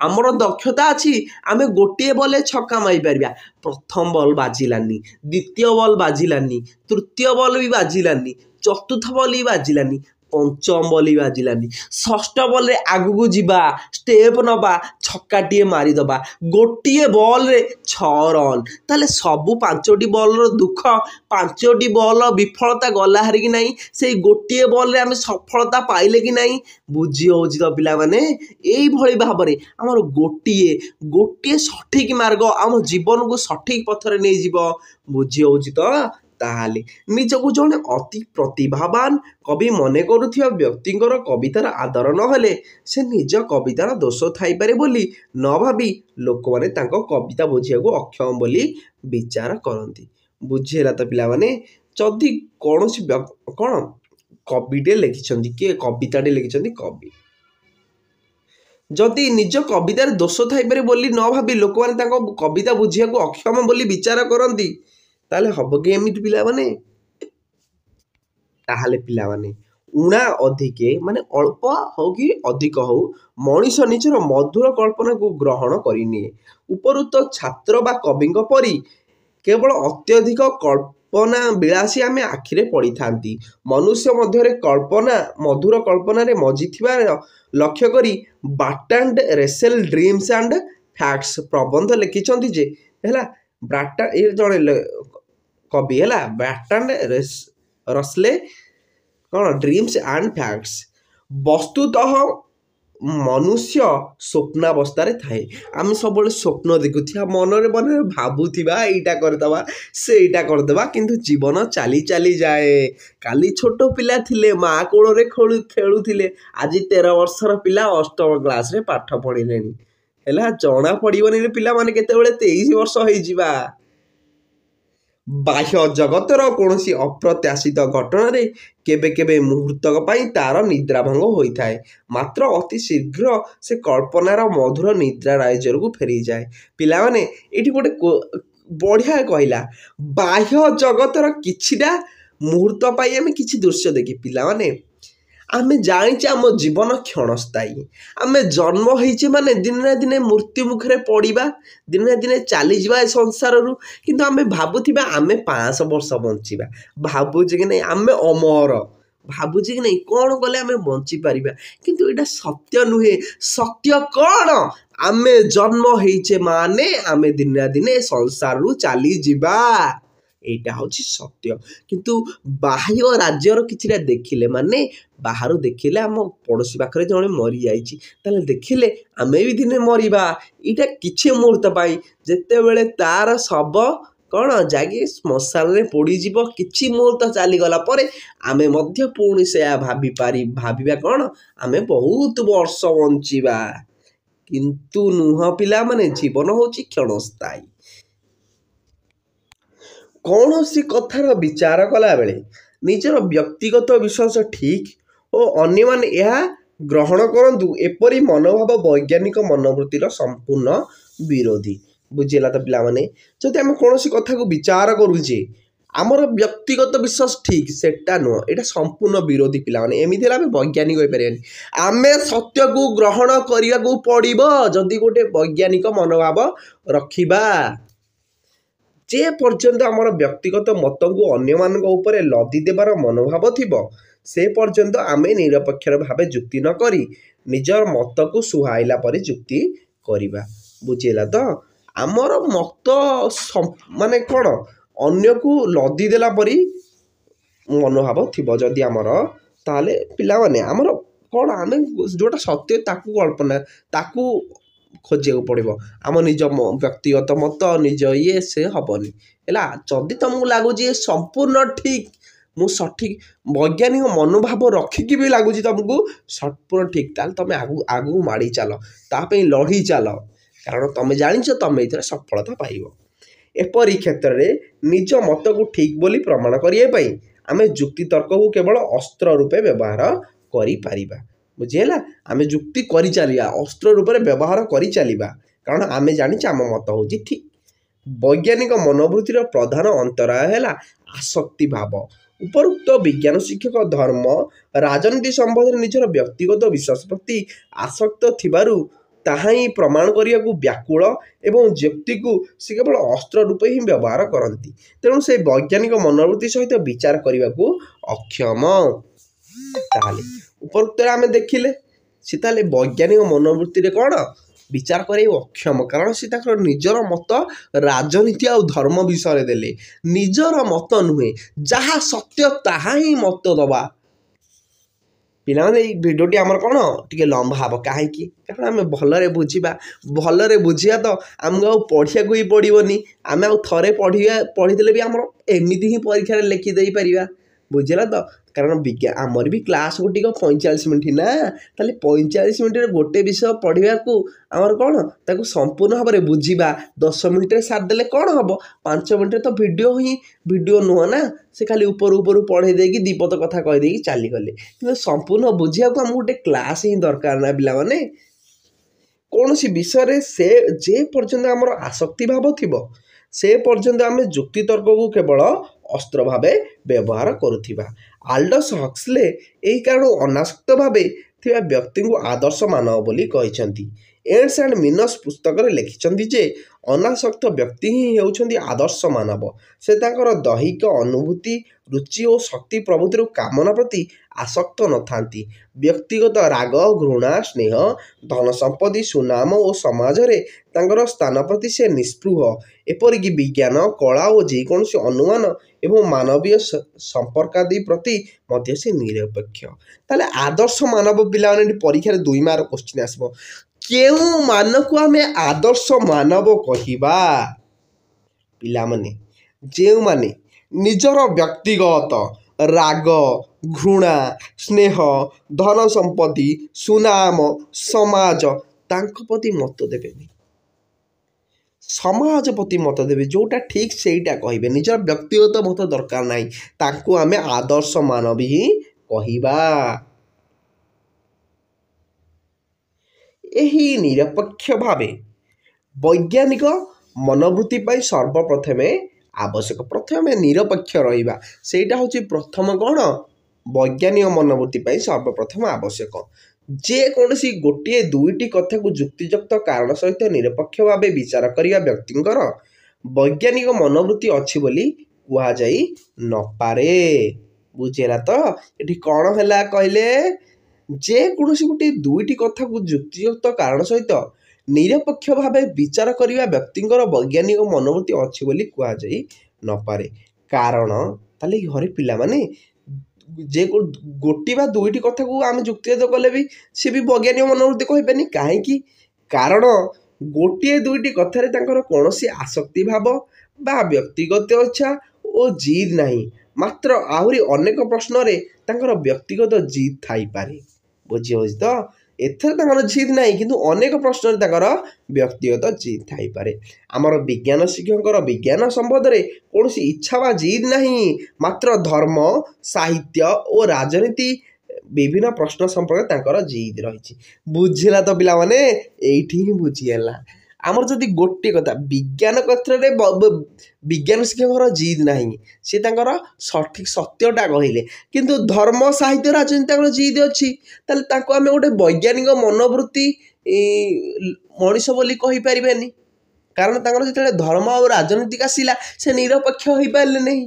ଆମର ଦକ୍ଷତା ଅଛି, ଆମେ ଗୋଟିଏ ବଲ୍ରେ ଛକା ମାରିପାରିବା। ପ୍ରଥମ ବଲ୍ ବାଜିଲାନି, ଦ୍ୱିତୀୟ ବଲ୍ ବାଜିଲାନି, ତୃତୀୟ ବଲ୍ ବି ବାଜିଲାନି, ଚତୁର୍ଥ ବଲ୍ ବି ବାଜିଲାନି, ପଞ୍ଚମ ବଲ୍ ବି ବାଜିଲାନି, ଷଷ୍ଠ ବଲ୍ରେ ଆଗକୁ ଯିବା, ଷ୍ଟେପ୍ ନେବା, ଛକାଟିଏ ମାରିଦେବା, ଗୋଟିଏ ବଲ୍ରେ 6 ରନ୍। ତାହେଲେ ସବୁ 5ଟି ବଲ୍ର ଦୁଃଖ, 5ଟି ବଲ୍ର ବିଫଳତା ଗଲା ହାରିକି ନାହିଁ, ସେଇ ଗୋଟିଏ ବଲ୍ରେ ଆମେ ସଫଳତା ପାଇଲେ କି ନାହିଁ। ବୁଝି ହେଉଛି ତ ପିଲାମାନେ? ଏଇଭଳି ଭାବରେ ଆମର ଗୋଟିଏ ସଠିକ୍ ମାର୍ଗ ଆମ ଜୀବନକୁ ସଠିକ୍ ପଥରେ ନେଇଯିବ। ବୁଝି ହେଉଛି ତ? ତାହେଲେ ନିଜକୁ ଜଣେ ଅତି ପ୍ରତିଭାବାନ କବି ମନେ କରୁଥିବା ବ୍ୟକ୍ତିଙ୍କର କବିତାର ଆଦର ନହେଲେ ସେ ନିଜ କବିତାର ଦୋଷ ଥାଇପାରେ ବୋଲି ନ ଭାବି ଲୋକମାନେ ତାଙ୍କ କବିତା ବୁଝିବାକୁ ଅକ୍ଷମ ବୋଲି ବିଚାର କରନ୍ତି। ବୁଝିହେଲା ତ ପିଲାମାନେ? ଯଦି କୌଣସି କ'ଣ କବିଟେ ଲେଖିଛନ୍ତି, କିଏ କବିତାଟେ ଲେଖିଛନ୍ତି, କବି ଯଦି ନିଜ କବିତାରେ ଦୋଷ ଥାଇପାରେ ବୋଲି ନ ଭାବି ଲୋକମାନେ ତାଙ୍କ କବିତା ବୁଝିବାକୁ ଅକ୍ଷମ ବୋଲି ବିଚାର କରନ୍ତି, ତାହେଲେ ହେବ କି ଏମିତି ପିଲାମାନେ? ତାହେଲେ ପିଲାମାନେ, ଉଣା ଅଧିକେ ମାନେ ଅଳ୍ପ ହେଉ କି ଅଧିକ ହେଉ, ମଣିଷ ନିଜର ମଧୁର କଳ୍ପନାକୁ ଗ୍ରହଣ କରିନିଏ। ଉପରୋକ୍ତ ଛାତ୍ର ବା କବିଙ୍କ ପରି କେବଳ ଅତ୍ୟଧିକ କଳ୍ପନା ବିଳାସୀ ଆମେ ଆଖିରେ ପଡ଼ିଥାନ୍ତି। ମନୁଷ୍ୟ ମଧ୍ୟରେ ମଧୁର କଳ୍ପନାରେ ମଜିଥିବାର ଲକ୍ଷ୍ୟ କରି ବାର୍ଟ୍ରାଣ୍ଡ ରସେଲ ଡ୍ରିମ୍ସ ଆଣ୍ଡ ଫ୍ୟାକ୍ଟସ ପ୍ରବନ୍ଧ ଲେଖିଛନ୍ତି ଯେ ହେଲା ଏ ଜଣେ କବି ହେଲା ବାର୍ଟ୍ରାଣ୍ଡ ରସେଲ କ'ଣ ଡ୍ରିମ୍ସ ଆଣ୍ଡ ଫ୍ୟାକ୍ଟସ। ବସ୍ତୁତଃ ମନୁଷ୍ୟ ସ୍ୱପ୍ନାବସ୍ଥାରେ ଥାଏ। ଆମେ ସବୁବେଳେ ସ୍ୱପ୍ନ ଦେଖୁଥିବା, ମନରେ ମନରେ ଭାବୁଥିବା ଏଇଟା କରିଦେବା ସେଇଟା କରିଦେବା, କିନ୍ତୁ ଜୀବନ ଚାଲି ଚାଲି ଯାଏ। କାଲି ଛୋଟ ପିଲା ଥିଲେ, ମା କୋଳରେ ଖେଳୁଥିଲେ, ଆଜି 13 ବର୍ଷର ପିଲା 8ମ କ୍ଲାସରେ ପାଠ ପଢ଼ିଲେଣି। ହେଲା ଜଣା ପଡ଼ିବନି ପିଲାମାନେ କେତେବେଳେ 23 ବର୍ଷ ହେଇଯିବା। ବାହ୍ୟ ଜଗତର କୌଣସି ଅପ୍ରତ୍ୟାଶିତ ଘଟଣାରେ କେବେ କେବେ ମୁହୂର୍ତ୍ତକ ପାଇଁ ତାର ନିଦ୍ରାଭଙ୍ଗ ହୋଇଥାଏ, ମାତ୍ର ଅତି ଶୀଘ୍ର ସେ କଳ୍ପନାର ମଧୁର ନିଦ୍ରା ରାଜ୍ୟକୁ ଫେରିଯାଏ। ପିଲାମାନେ ଏଇଠି ଗୋଟେ ବଢ଼ିଆ କହିଲା, ବାହ୍ୟ ଜଗତର କିଛିଟା ମୁହୂର୍ତ୍ତ ପାଇଁ ଆମେ କିଛି ଦୃଶ୍ୟ ଦେଖି। ପିଲାମାନେ ଆମେ ଜାଣିଛେ ଆମ ଜୀବନ କ୍ଷଣସ୍ଥାୟୀ। ଆମେ ଜନ୍ମ ହେଇଛେ ମାନେ ଦିନେ ନା ଦିନେ ମୃତ୍ୟୁ ମୁଖରେ ପଡ଼ିବା, ଦିନେ ନା ଦିନେ ଚାଲିଯିବା ଏ ସଂସାରରୁ। କିନ୍ତୁ ଆମେ ଭାବୁଥିବା ଆମେ 500 ବର୍ଷ ବଞ୍ଚିବା, ଭାବୁଛେ କି ନାଇଁ ଆମେ ଅମର, ଭାବୁଛେ କି ନାଇଁ କ'ଣ କଲେ ଆମେ ବଞ୍ଚିପାରିବା। କିନ୍ତୁ ଏଇଟା ସତ୍ୟ ନୁହେଁ। ସତ୍ୟ କ'ଣ? ଆମେ ଜନ୍ମ ହେଇଛେ ମାନେ ଆମେ ଦିନେ ନା ଦିନେ ସଂସାରରୁ ଚାଲିଯିବା, ଏଇଟା ହେଉଛି ସତ୍ୟ। କିନ୍ତୁ ବାହ୍ୟ ରାଜ୍ୟର କିଛିଟା ଦେଖିଲେ ମାନେ ବାହାରୁ ଦେଖିଲେ ଆମ ପଡ଼ୋଶୀ ପାଖରେ ଜଣେ ମରିଯାଇଛି, ତାହେଲେ ଦେଖିଲେ ଆମେ ବି ଦିନେ ମରିବା, ଏଇଟା କିଛି ମୁହୂର୍ତ୍ତ ପାଇଁ। ଯେତେବେଳେ ତାର ଶବ କ'ଣ ଯାଇକି ଶ୍ମଶାନରେ ପୋଡ଼ିଯିବ, କିଛି ମୁହୂର୍ତ୍ତ ଚାଲିଗଲା ପରେ ଆମେ ମଧ୍ୟ ପୁଣି ସେୟା ଭାବିବା କ'ଣ ଆମେ ବହୁତ ବର୍ଷ ବଞ୍ଚିବା। କିନ୍ତୁ ନୁହଁ ପିଲାମାନେ, ଜୀବନ ହେଉଛି କ୍ଷଣସ୍ଥାୟୀ। କୌଣସି କଥାର ବିଚାର କଲାବେଳେ ନିଜର ବ୍ୟକ୍ତିଗତ ବିଶ୍ୱାସ ଠିକ୍ ଓ ଅନ୍ୟମାନେ ଏହା ଗ୍ରହଣ କରନ୍ତୁ, ଏପରି ମନୋଭାବ ବୈଜ୍ଞାନିକ ମନୋବୃତ୍ତିର ସମ୍ପୂର୍ଣ୍ଣ ବିରୋଧୀ। ବୁଝିଲା ତ ପିଲାମାନେ? ଯଦି ଆମେ କୌଣସି କଥାକୁ ବିଚାର କରୁଛେ ଆମର ବ୍ୟକ୍ତିଗତ ବିଶ୍ୱାସ ଠିକ୍, ସେଟା ନୁହଁ, ଏଇଟା ସମ୍ପୂର୍ଣ୍ଣ ବିରୋଧୀ। ପିଲାମାନେ ଏମିତି ହେଲେ ଆମେ ବୈଜ୍ଞାନିକ ହୋଇପାରିବାନି। ଆମେ ସତ୍ୟକୁ ଗ୍ରହଣ କରିବାକୁ ପଡ଼ିବ ଯଦି ଗୋଟେ ବୈଜ୍ଞାନିକ ମନୋଭାବ ରଖିବା। ଯେ ପର୍ଯ୍ୟନ୍ତ ଆମର ବ୍ୟକ୍ତିଗତ ମତକୁ ଅନ୍ୟମାନଙ୍କ ଉପରେ ଲଦି ଦେବାର ମନୋଭାବ ଥିବ, ସେ ପର୍ଯ୍ୟନ୍ତ ଆମେ ନିରପେକ୍ଷ ଭାବେ ଯୁକ୍ତି ନ କରି ନିଜର ମତକୁ ସୁହାଇଲା ପରି ଯୁକ୍ତି କରିବା। ବୁଝିଲା ତ? ଆମର ମତ ମାନେ କ'ଣ ଅନ୍ୟକୁ ଲଦି ଦେଲା ପରି ମନୋଭାବ ଥିବ ଯଦି ଆମର, ତାହେଲେ ପିଲାମାନେ ଆମର କ'ଣ ଆମେ ଯେଉଁଟା ସତ୍ୟ ତାକୁ ଖୋଜିବାକୁ ପଡ଼ିବ। ଆମ ନିଜ ବ୍ୟକ୍ତିଗତ ମତ ନିଜ ସେ ହେବନି। ହେଲା ଯଦି ତୁମକୁ ଲାଗୁଛି ଏ ସମ୍ପୂର୍ଣ୍ଣ ଠିକ୍, ମୁଁ ସଠିକ୍ ବୈଜ୍ଞାନିକ ମନୋଭାବ ରଖିକି ବି ଲାଗୁଛି ତୁମକୁ ସମ୍ପୂର୍ଣ୍ଣ ଠିକ୍, ତାହେଲେ ତୁମେ ଆଗକୁ ମାଡ଼ି ଚାଲ, ତା ପାଇଁ ଲଢ଼ି ଚାଲ, କାରଣ ତୁମେ ଜାଣିଛ ତୁମେ ଏଥିରେ ସଫଳତା ପାଇବ। ଏପରି କ୍ଷେତ୍ରରେ ନିଜ ମତକୁ ଠିକ୍ ବୋଲି ପ୍ରମାଣ କରିବା ପାଇଁ ଆମେ ଯୁକ୍ତିତର୍କକୁ କେବଳ ଅସ୍ତ୍ର ରୂପେ ବ୍ୟବହାର କରିପାରିବା। ବୁଝିହେଲା? ଆମେ ଯୁକ୍ତି କରିଚାଲିବା, ଅସ୍ତ୍ର ରୂପରେ ବ୍ୟବହାର କରିଚାଲିବା, କାରଣ ଆମେ ଜାଣିଛେ ଆମ ମତ ହେଉଛି ଠିକ୍। ବୈଜ୍ଞାନିକ ମନୋବୃତ୍ତିର ପ୍ରଧାନ ଅନ୍ତରାୟ ହେଲା ଆସକ୍ତି ଭାବ। ଉପରୋକ୍ତ ବିଜ୍ଞାନ ଶିକ୍ଷକ ଧର୍ମ, ରାଜନୀତି ସମ୍ବନ୍ଧରେ ନିଜର ବ୍ୟକ୍ତିଗତ ବିଶ୍ୱାସ ପ୍ରତି ଆସକ୍ତ ଥିବାରୁ ତାହା ହିଁ ପ୍ରମାଣ କରିବାକୁ ବ୍ୟାକୁଳ ଏବଂ ଯୁକ୍ତିକୁ ସେ କେବଳ ଅସ୍ତ୍ର ରୂପେ ହିଁ ବ୍ୟବହାର କରନ୍ତି। ତେଣୁ ସେ ବୈଜ୍ଞାନିକ ମନୋବୃତ୍ତି ସହିତ ବିଚାର କରିବାକୁ ଅକ୍ଷମ। ତାହେଲେ ଉପରୋକ୍ତରେ ଆମେ ଦେଖିଲେ ସେ ତାହେଲେ ବୈଜ୍ଞାନିକ ମନୋବୃତ୍ତିରେ କ'ଣ ବିଚାର କରିବାକୁ ଅକ୍ଷମ, କାରଣ ସେ ତାଙ୍କର ନିଜର ମତ ରାଜନୀତି ଆଉ ଧର୍ମ ବିଷୟରେ ଦେଲେ। ନିଜର ମତ ନୁହେଁ, ଯାହା ସତ୍ୟ ତାହା ହିଁ ମତ ଦେବା। ପିଲାମାନେ ଏଇ ଭିଡ଼ିଓଟି ଆମର କ'ଣ ଟିକେ ଲମ୍ବା ହେବ, କାହିଁକି? କାରଣ ଆମେ ଭଲରେ ବୁଝିବା ତ ଆମକୁ ଆଉ ପଢ଼ିବାକୁ ହିଁ ପଡ଼ିବନି। ଆମେ ଆଉ ଥରେ ପଢ଼ିଦେଲେ ବି ଆମର ଏମିତି ହିଁ ପରୀକ୍ଷାରେ ଲେଖିଦେଇପାରିବା। ବୁଝିଲା ତ? କାରଣ ଆମର ବି କ୍ଲାସ୍ ଗୋଟିକ 45 ମିନିଟ୍ ନା, ତାହେଲେ 45 ମିନିଟ୍ରେ ଗୋଟେ ବିଷୟ ପଢ଼ିବାକୁ ଆମର କ'ଣ ତାକୁ ସମ୍ପୂର୍ଣ୍ଣ ଭାବରେ ବୁଝିବା। 10 ମିନିଟ୍ରେ ସାରିଦେଲେ କ'ଣ ହେବ? 5 ମିନିଟ୍ରେ ତ ଭିଡ଼ିଓ ନୁହଁ ନା, ସେ ଖାଲି ଉପରୁ ପଢ଼େଇ ଦେଇକି ଦିପଦ କଥା କହିଦେଇକି ଚାଲିଗଲେ। କିନ୍ତୁ ସମ୍ପୂର୍ଣ୍ଣ ବୁଝିବାକୁ ଆମକୁ ଗୋଟେ କ୍ଲାସ୍ ହିଁ ଦରକାର ନା ପିଲାମାନେ। କୌଣସି ବିଷୟରେ ଯେ ପର୍ଯ୍ୟନ୍ତ ଆମର ଆସକ୍ତି ଭାବ ଥିବ ସେ ପର୍ଯ୍ୟନ୍ତ ଆମେ ଯୁକ୍ତିତର୍କକୁ କେବଳ ଅସ୍ତ୍ର ଭାବେ ବ୍ୟବହାର କରୁଥିବା। ଆଲ୍ଡସ୍ ହକ୍ସଲେ ଏହି କାରଣରୁ ଅନାସକ୍ତ ଭାବେ ଥିବା ବ୍ୟକ୍ତିଙ୍କୁ ଆଦର୍ଶ ମାନବ ବୋଲି କହିଛନ୍ତି। ଏଣ୍ଡସ୍ ଆଣ୍ଡ ମିନସ୍ ପୁସ୍ତକରେ ଲେଖିଛନ୍ତି ଯେ ଅନାସକ୍ତ ବ୍ୟକ୍ତି ହିଁ ହେଉଛନ୍ତି ଆଦର୍ଶ ମାନବ। ସେ ତାଙ୍କର ଦୈହିକ ଅନୁଭୂତି, ରୁଚି ଓ ଶକ୍ତି ପ୍ରଭୃତିରୁ କାମନା ପ୍ରତି ଆସକ୍ତ ନଥାନ୍ତି। ବ୍ୟକ୍ତିଗତ ରାଗ, ଘୃଣା, ସ୍ନେହ, ଧନ ସମ୍ପତ୍ତି, ସୁନାମ ଓ ସମାଜରେ ତାଙ୍କର ସ୍ଥାନ ପ୍ରତି ସେ ନିସ୍ପୃହ। ଏପରିକି ବିଜ୍ଞାନ, କଳା ଓ ଯେକୌଣସି ଅନୁମାନ ଏବଂ ମାନବୀୟ ସମ୍ପର୍କାଦି ପ୍ରତି ମଧ୍ୟ ସେ ନିରପେକ୍ଷ। ତାହେଲେ ଆଦର୍ଶ ମାନବ ପିଲାମାନେ ଏଠି ପରୀକ୍ଷାରେ 2 ମାର୍କ କୋଶ୍ଚିନ୍ ଆସିବ। କେଉଁ ମାନକୁ ଆମେ ଆଦର୍ଶ ମାନବ କହିବା? ପିଲାମାନେ ଯେଉଁମାନେ ନିଜର ବ୍ୟକ୍ତିଗତ ରାଗ, ଘୃଣା, ସ୍ନେହ, ଧନ ସମ୍ପତ୍ତି, ସୁନାମ, ସମାଜ ତାଙ୍କ ପ୍ରତି ମତ ଦେବେନି। ସମାଜ ପ୍ରତି ମତ ଦେବେ, ଯେଉଁଟା ଠିକ୍ ସେଇଟା କହିବେ। ନିଜର ବ୍ୟକ୍ତିଗତ ମତ ଦରକାର ନାହିଁ। ତାଙ୍କୁ ଆମେ ଆଦର୍ଶ ମାନବ ହିଁ କହିବା। ଏହି ନିରପେକ୍ଷ ଭାବେ ବୈଜ୍ଞାନିକ ମନୋବୃତ୍ତି ପାଇଁ ସର୍ବପ୍ରଥମେ ଆବଶ୍ୟକ। ପ୍ରଥମେ ଆମେ ନିରପେକ୍ଷ ରହିବା, ସେଇଟା ହେଉଛି ପ୍ରଥମ କ'ଣ? ବୈଜ୍ଞାନିକ ମନୋବୃତ୍ତି ପାଇଁ ସର୍ବପ୍ରଥମ ଆବଶ୍ୟକ। ଯେକୌଣସି ଗୋଟିଏ 2ଟି କଥାକୁ ଯୁକ୍ତିଯୁକ୍ତ କାରଣ ସହିତ ନିରପେକ୍ଷ ଭାବେ ବିଚାର କରିବା ବ୍ୟକ୍ତିଙ୍କର ବୈଜ୍ଞାନିକ ମନୋବୃତ୍ତି ଅଛି ବୋଲି କୁହାଯାଇ ନପାରେ। ବୁଝିହେଲା ତ? ଏଠି କ'ଣ ହେଲା କହିଲେ? ଯେକୌଣସି ଗୋଟିଏ 2ଟି କଥାକୁ ଯୁକ୍ତିଯୁକ୍ତ କାରଣ ସହିତ ନିରପେକ୍ଷ ଭାବେ ବିଚାର କରିବା ବ୍ୟକ୍ତିଙ୍କର ବୈଜ୍ଞାନିକ ମନୋବୃତ୍ତି ଅଛି ବୋଲି କୁହାଯାଇ ନପାରେ। କାରଣ ତାହେଲେ ଘରେ ପିଲାମାନେ ଯେ ଗୋଟିଏ ବା 2ଟି କଥାକୁ ଆମେ ଯୁକ୍ତିଯୁକ୍ତ କଲେ ବି ସେ ବି ବୈଜ୍ଞାନିକ ମନୋବୃତ୍ତି କହିବେନି। କାହିଁକି? କାରଣ ଗୋଟିଏ 2ଟି କଥାରେ ତାଙ୍କର କୌଣସି ଆସକ୍ତି ଭାବ ବା ବ୍ୟକ୍ତିଗତ ଇଚ୍ଛା ଓ ଜିଦ୍ ନାହିଁ। ମାତ୍ର ଆହୁରି ଅନେକ ପ୍ରଶ୍ନରେ ତାଙ୍କର ବ୍ୟକ୍ତିଗତ ଜିଦ୍ ଥାଇପାରେ। ବୁଝିହେଉଛି ତ? ଏଥିରେ ତାଙ୍କର ଜିଦ୍ ନାହିଁ, କିନ୍ତୁ ଅନେକ ପ୍ରଶ୍ନରେ ତାଙ୍କର ବ୍ୟକ୍ତିଗତ ଜିଦ୍ ଥାଇପାରେ। ଆମର ବିଜ୍ଞାନ ଶିକ୍ଷକଙ୍କର ବିଜ୍ଞାନ ସମ୍ବନ୍ଧରେ କୌଣସି ଇଚ୍ଛା ବା ଜିଦ୍ ନାହିଁ। ମାତ୍ର ଧର୍ମ, ସାହିତ୍ୟ ଓ ରାଜନୀତି ବିଭିନ୍ନ ପ୍ରଶ୍ନ ସମ୍ପର୍କରେ ତାଙ୍କର ଜିଦ୍ ରହିଛି। ବୁଝିଲା ତ ପିଲାମାନେ? ଏଇଠି ହିଁ ବୁଝିହେଲା। ଆମର ଯଦି ଗୋଟିଏ କଥା ବିଜ୍ଞାନ କ୍ଷେତ୍ରରେ ବିଜ୍ଞାନ ଶିକ୍ଷକଙ୍କର ଜିଦ୍ ନାହିଁ, ସେ ତାଙ୍କର ସଠିକ୍ ସତ୍ୟଟା କହିଲେ। କିନ୍ତୁ ଧର୍ମ, ସାହିତ୍ୟ, ରାଜନୀତି ତାଙ୍କର ଜିଦ୍ ଅଛି। ତାହେଲେ ତାଙ୍କୁ ଆମେ ଗୋଟେ ବୈଜ୍ଞାନିକ ମନୋବୃତ୍ତି ମଣିଷ ବୋଲି କହିପାରିବାନି। କାରଣ ତାଙ୍କର ଯେତେବେଳେ ଧର୍ମ ଆଉ ରାଜନୀତିକ ଆସିଲା, ସେ ନିରପେକ୍ଷ ହୋଇପାରିଲେ ନାହିଁ।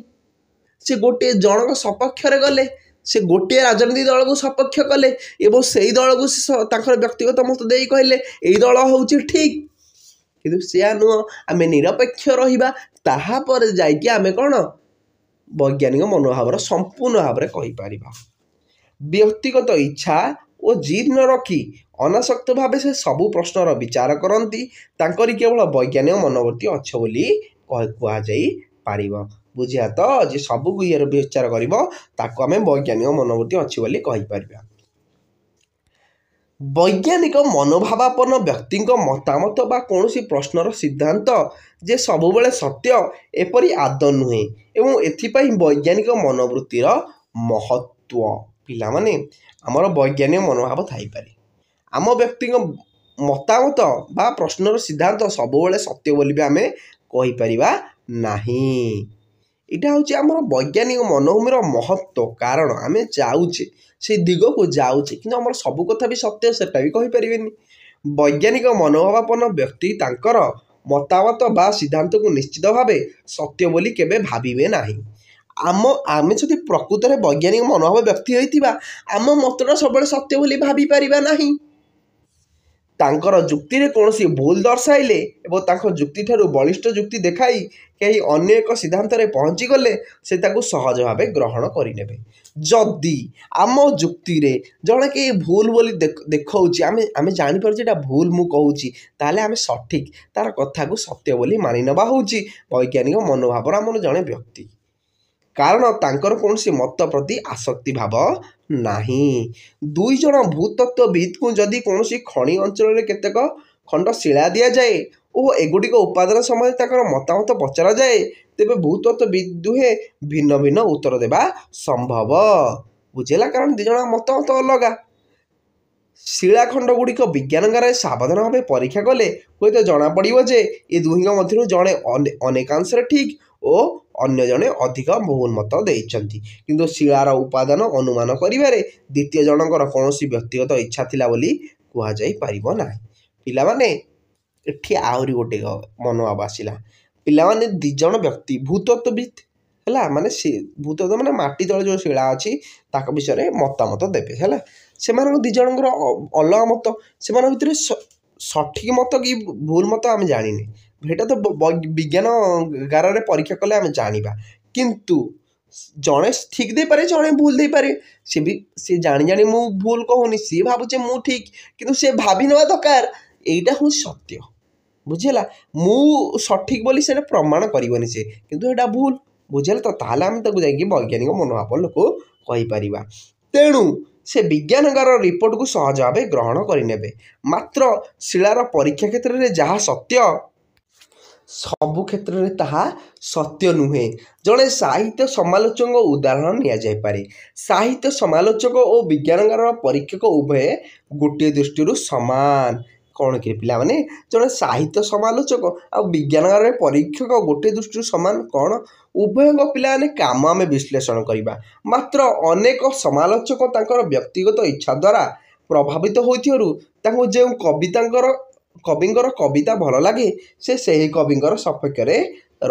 ସେ ଗୋଟିଏ ଜଣଙ୍କ ସପକ୍ଷରେ ଗଲେ, ସେ ଗୋଟିଏ ରାଜନୀତି ଦଳକୁ ସପକ୍ଷ କଲେ ଏବଂ ସେଇ ଦଳକୁ ତାଙ୍କର ବ୍ୟକ୍ତିଗତ ମତ ଦେଇ କହିଲେ ଏଇ ଦଳ ହେଉଛି ଠିକ୍। କିନ୍ତୁ ସେୟା ନୁହଁ, ଆମେ ନିରପେକ୍ଷ ରହିବା, ତାହାପରେ ଯାଇକି ଆମେ କ'ଣ ବୈଜ୍ଞାନିକ ମନୋଭାବର ସମ୍ପୂର୍ଣ୍ଣ ଭାବରେ କହିପାରିବା। ବ୍ୟକ୍ତିଗତ ଇଚ୍ଛା ଓ ଜିଦ୍ ନ ରଖି ଅନାସକ୍ତ ଭାବେ ସେ ସବୁ ପ୍ରଶ୍ନର ବିଚାର କରନ୍ତି। ତାଙ୍କରି କେବଳ ବୈଜ୍ଞାନିକ ମନୋବୃତ୍ତି ଅଛି ବୋଲି କୁହାଯାଇ ପାରିବ। ବୁଝିବା ତ? ଯେ ସବୁ ଇଏର ବିଚାର କରିବ ତାକୁ ଆମେ ବୈଜ୍ଞାନିକ ମନୋବୃତ୍ତି ଅଛି ବୋଲି କହିପାରିବା। ବୈଜ୍ଞାନିକ ମନୋଭାବାପନ୍ନ ବ୍ୟକ୍ତିଙ୍କ ମତାମତ ବା କୌଣସି ପ୍ରଶ୍ନର ସିଦ୍ଧାନ୍ତ ଯେ ସବୁବେଳେ ସତ୍ୟ ଏପରି ଆଦୌ ନୁହେଁ ଏବଂ ଏଥିପାଇଁ ବୈଜ୍ଞାନିକ ମନୋବୃତ୍ତିର ମହତ୍ତ୍ୱ। ପିଲାମାନେ ଆମର ବୈଜ୍ଞାନିକ ମନୋଭାବ ଥାଇପାରେ, ଆମ ବ୍ୟକ୍ତିଙ୍କ ମତାମତ ବା ପ୍ରଶ୍ନର ସିଦ୍ଧାନ୍ତ ସବୁବେଳେ ସତ୍ୟ ବୋଲି ବି ଆମେ କହିପାରିବା ନାହିଁ। ଏଇଟା ହେଉଛି ଆମର ବୈଜ୍ଞାନିକ ମନୋଭୂମିର ମହତ୍ତ୍ୱ। କାରଣ ଆମେ ଯାଉଛେ ସେଇ ଦିଗକୁ ଯାଉଛେ, କିନ୍ତୁ ଆମର ସବୁ କଥା ବି ସତ୍ୟ ସେଟା ବି କହିପାରିବେନି। ବୈଜ୍ଞାନିକ ମନୋଭାବାପନ୍ନ ବ୍ୟକ୍ତି ତାଙ୍କର ମତାମତ ବା ସିଦ୍ଧାନ୍ତକୁ ନିଶ୍ଚିତ ଭାବେ ସତ୍ୟ ବୋଲି କେବେ ଭାବିବେ ନାହିଁ। ଆମେ ଯଦି ପ୍ରକୃତରେ ବୈଜ୍ଞାନିକ ମନୋଭାବ ବ୍ୟକ୍ତି ହୋଇଥିବା, ଆମ ମତଟା ସବୁବେଳେ ସତ୍ୟ ବୋଲି ଭାବିପାରିବା ନାହିଁ। ତାଙ୍କର ଯୁକ୍ତିରେ କୌଣସି ଭୁଲ ଦର୍ଶାଇଲେ ଏବଂ ତାଙ୍କ ଯୁକ୍ତିଠାରୁ ବଳିଷ୍ଠ ଯୁକ୍ତି ଦେଖାଇ କେହି ଅନ୍ୟ ଏକ ସିଦ୍ଧାନ୍ତରେ ପହଞ୍ଚିଗଲେ ସେ ତାକୁ ସହଜ ଭାବେ ଗ୍ରହଣ କରିନେବେ। ଯଦି ଆମ ଯୁକ୍ତିରେ ଜଣେ କେହି ଭୁଲ ବୋଲି ଦେଖାଉଛି, ଆମେ ଜାଣିପାରୁଛେ ଏଇଟା ଭୁଲ ମୁଁ କହୁଛି, ତାହେଲେ ଆମେ ସଠିକ୍ ତାର କଥାକୁ ସତ୍ୟ ବୋଲି ମାନି ନେବା ହେଉଛି ବୈଜ୍ଞାନିକ ମନୋଭାବର ଆମର ଜଣେ ବ୍ୟକ୍ତି। କାରଣ ତାଙ୍କର କୌଣସି ମତ ପ୍ରତି ଆସକ୍ତି ଭାବ ନାହିଁ। 2 ଜଣ ଭୂତତ୍ତ୍ୱବିତ୍ଙ୍କୁ ଯଦି କୌଣସି ଖଣି ଅଞ୍ଚଳରେ କେତେକ ଖଣ୍ଡ ଶିଳା ଦିଆଯାଏ ଓ ଏଗୁଡ଼ିକ ଉପାଦାନ ସମୟରେ ତାଙ୍କର ମତାମତ ପଚରାଯାଏ, ତେବେ ଭୂତତ୍ତ୍ୱବିତ୍ ଦୁହେଁ ଭିନ୍ନ ଭିନ୍ନ ଉତ୍ତର ଦେବା ସମ୍ଭବ। ବୁଝିଲା? କାରଣ 2 ଜଣ ମତାମତ ଅଲଗା। ଶିଳାଖଣ୍ଡଗୁଡ଼ିକ ବିଜ୍ଞାନଗାରରେ ସାବଧାନ ଭାବେ ପରୀକ୍ଷା କଲେ ହୁଏତ ଜଣାପଡ଼ିବ ଯେ ଏ ଦୁହିଁଙ୍କ ମଧ୍ୟରୁ ଜଣେ ଅନେକାଂଶରେ ଠିକ୍ ଓ ଅନ୍ୟ ଜଣେ ଅଧିକ ଭୁଲ ମତ ଦେଇଛନ୍ତି। କିନ୍ତୁ ଶିଳାର ଉପାଦାନ ଅନୁମାନ କରିବାରେ ଦ୍ୱିତୀୟ ଜଣଙ୍କର କୌଣସି ବ୍ୟକ୍ତିଗତ ଇଚ୍ଛା ଥିଲା ବୋଲି କୁହାଯାଇ ପାରିବ ନାହିଁ। ପିଲାମାନେ ଏଠି ଆହୁରି ଗୋଟେ ମନୋଭାବ ଆସିଲା। ପିଲାମାନେ 2 ଜଣ ବ୍ୟକ୍ତି ଭୂତତ୍ତ୍ୱବିତ୍ ହେଲା, ମାନେ ସେ ଭୂତତ୍ତ୍ୱ ମାନେ ମାଟି ତଳେ ଯେଉଁ ଶିଳା ଅଛି ତାଙ୍କ ବିଷୟରେ ମତାମତ ଦେବେ ହେଲା। ସେମାନଙ୍କ 2 ଜଣଙ୍କର ଅଲଗା ମତ, ସେମାନଙ୍କ ଭିତରେ ସଠିକ୍ ମତ କି ଭୁଲ ମତ ଆମେ ଜାଣିନେ, ସେଇଟା ତ ବିଜ୍ଞାନ ଗାରରେ ପରୀକ୍ଷା କଲେ ଆମେ ଜାଣିବା। କିନ୍ତୁ ଜଣେ ଠିକ୍ ଦେଇପାରେ, ଜଣେ ଭୁଲ ଦେଇପାରେ। ସେ ଜାଣି ମୁଁ ଭୁଲ କହୁନି, ସିଏ ଭାବୁଛେ ମୁଁ ଠିକ୍, କିନ୍ତୁ ସେ ଭାବି ନେବା ଦରକାର ଏଇଟା ହେଉଛି ସତ୍ୟ। ବୁଝିହେଲା, ମୁଁ ସଠିକ୍ ବୋଲି ସେଇଟା ପ୍ରମାଣ କରିବନି ସେ, କିନ୍ତୁ ଏଇଟା ଭୁଲ। ବୁଝିହେଲା ତ? ତାହେଲେ ଆମେ ତାକୁ ଯାଇକି ବୈଜ୍ଞାନିକ ମନୋଭାବ ଲୋକ କହିପାରିବା। ତେଣୁ ସେ ବିଜ୍ଞାନଗାର ରିପୋର୍ଟକୁ ସହଜ ଭାବେ ଗ୍ରହଣ କରିନେବେ। ମାତ୍ର ଶିଳାର ପରୀକ୍ଷା କ୍ଷେତ୍ରରେ ଯାହା ସତ୍ୟ, ସବୁ କ୍ଷେତ୍ରରେ ତାହା ସତ୍ୟ ନୁହେଁ। ଜଣେ ସାହିତ୍ୟ ସମାଲୋଚକଙ୍କ ଉଦାହରଣ ନିଆଯାଇପାରେ। ସାହିତ୍ୟ ସମାଲୋଚକ ଓ ବିଜ୍ଞାନଗାରର ପରୀକ୍ଷକ ଉଭୟେ ଗୋଟିଏ ଦୃଷ୍ଟିରୁ ସମାନ। କ'ଣ କି ପିଲାମାନେ, ଜଣେ ସାହିତ୍ୟ ସମାଲୋଚକ ଆଉ ବିଜ୍ଞାନଗାରରେ ପରୀକ୍ଷକ ଗୋଟିଏ ଦୃଷ୍ଟିରୁ ସମାନ କ'ଣ? ଉଭୟଙ୍କ ପିଲାମାନେ କାମ ଆମେ ବିଶ୍ଳେଷଣ କରିବା। ମାତ୍ର ଅନେକ ସମାଲୋଚକ ତାଙ୍କର ବ୍ୟକ୍ତିଗତ ଇଚ୍ଛା ଦ୍ୱାରା ପ୍ରଭାବିତ ହୋଇଥିବାରୁ ତାଙ୍କୁ ଯେଉଁ କବିଙ୍କର କବିତା ଭଲ ଲାଗେ ସେ ସେହି କବିଙ୍କର ସପକ୍ଷରେ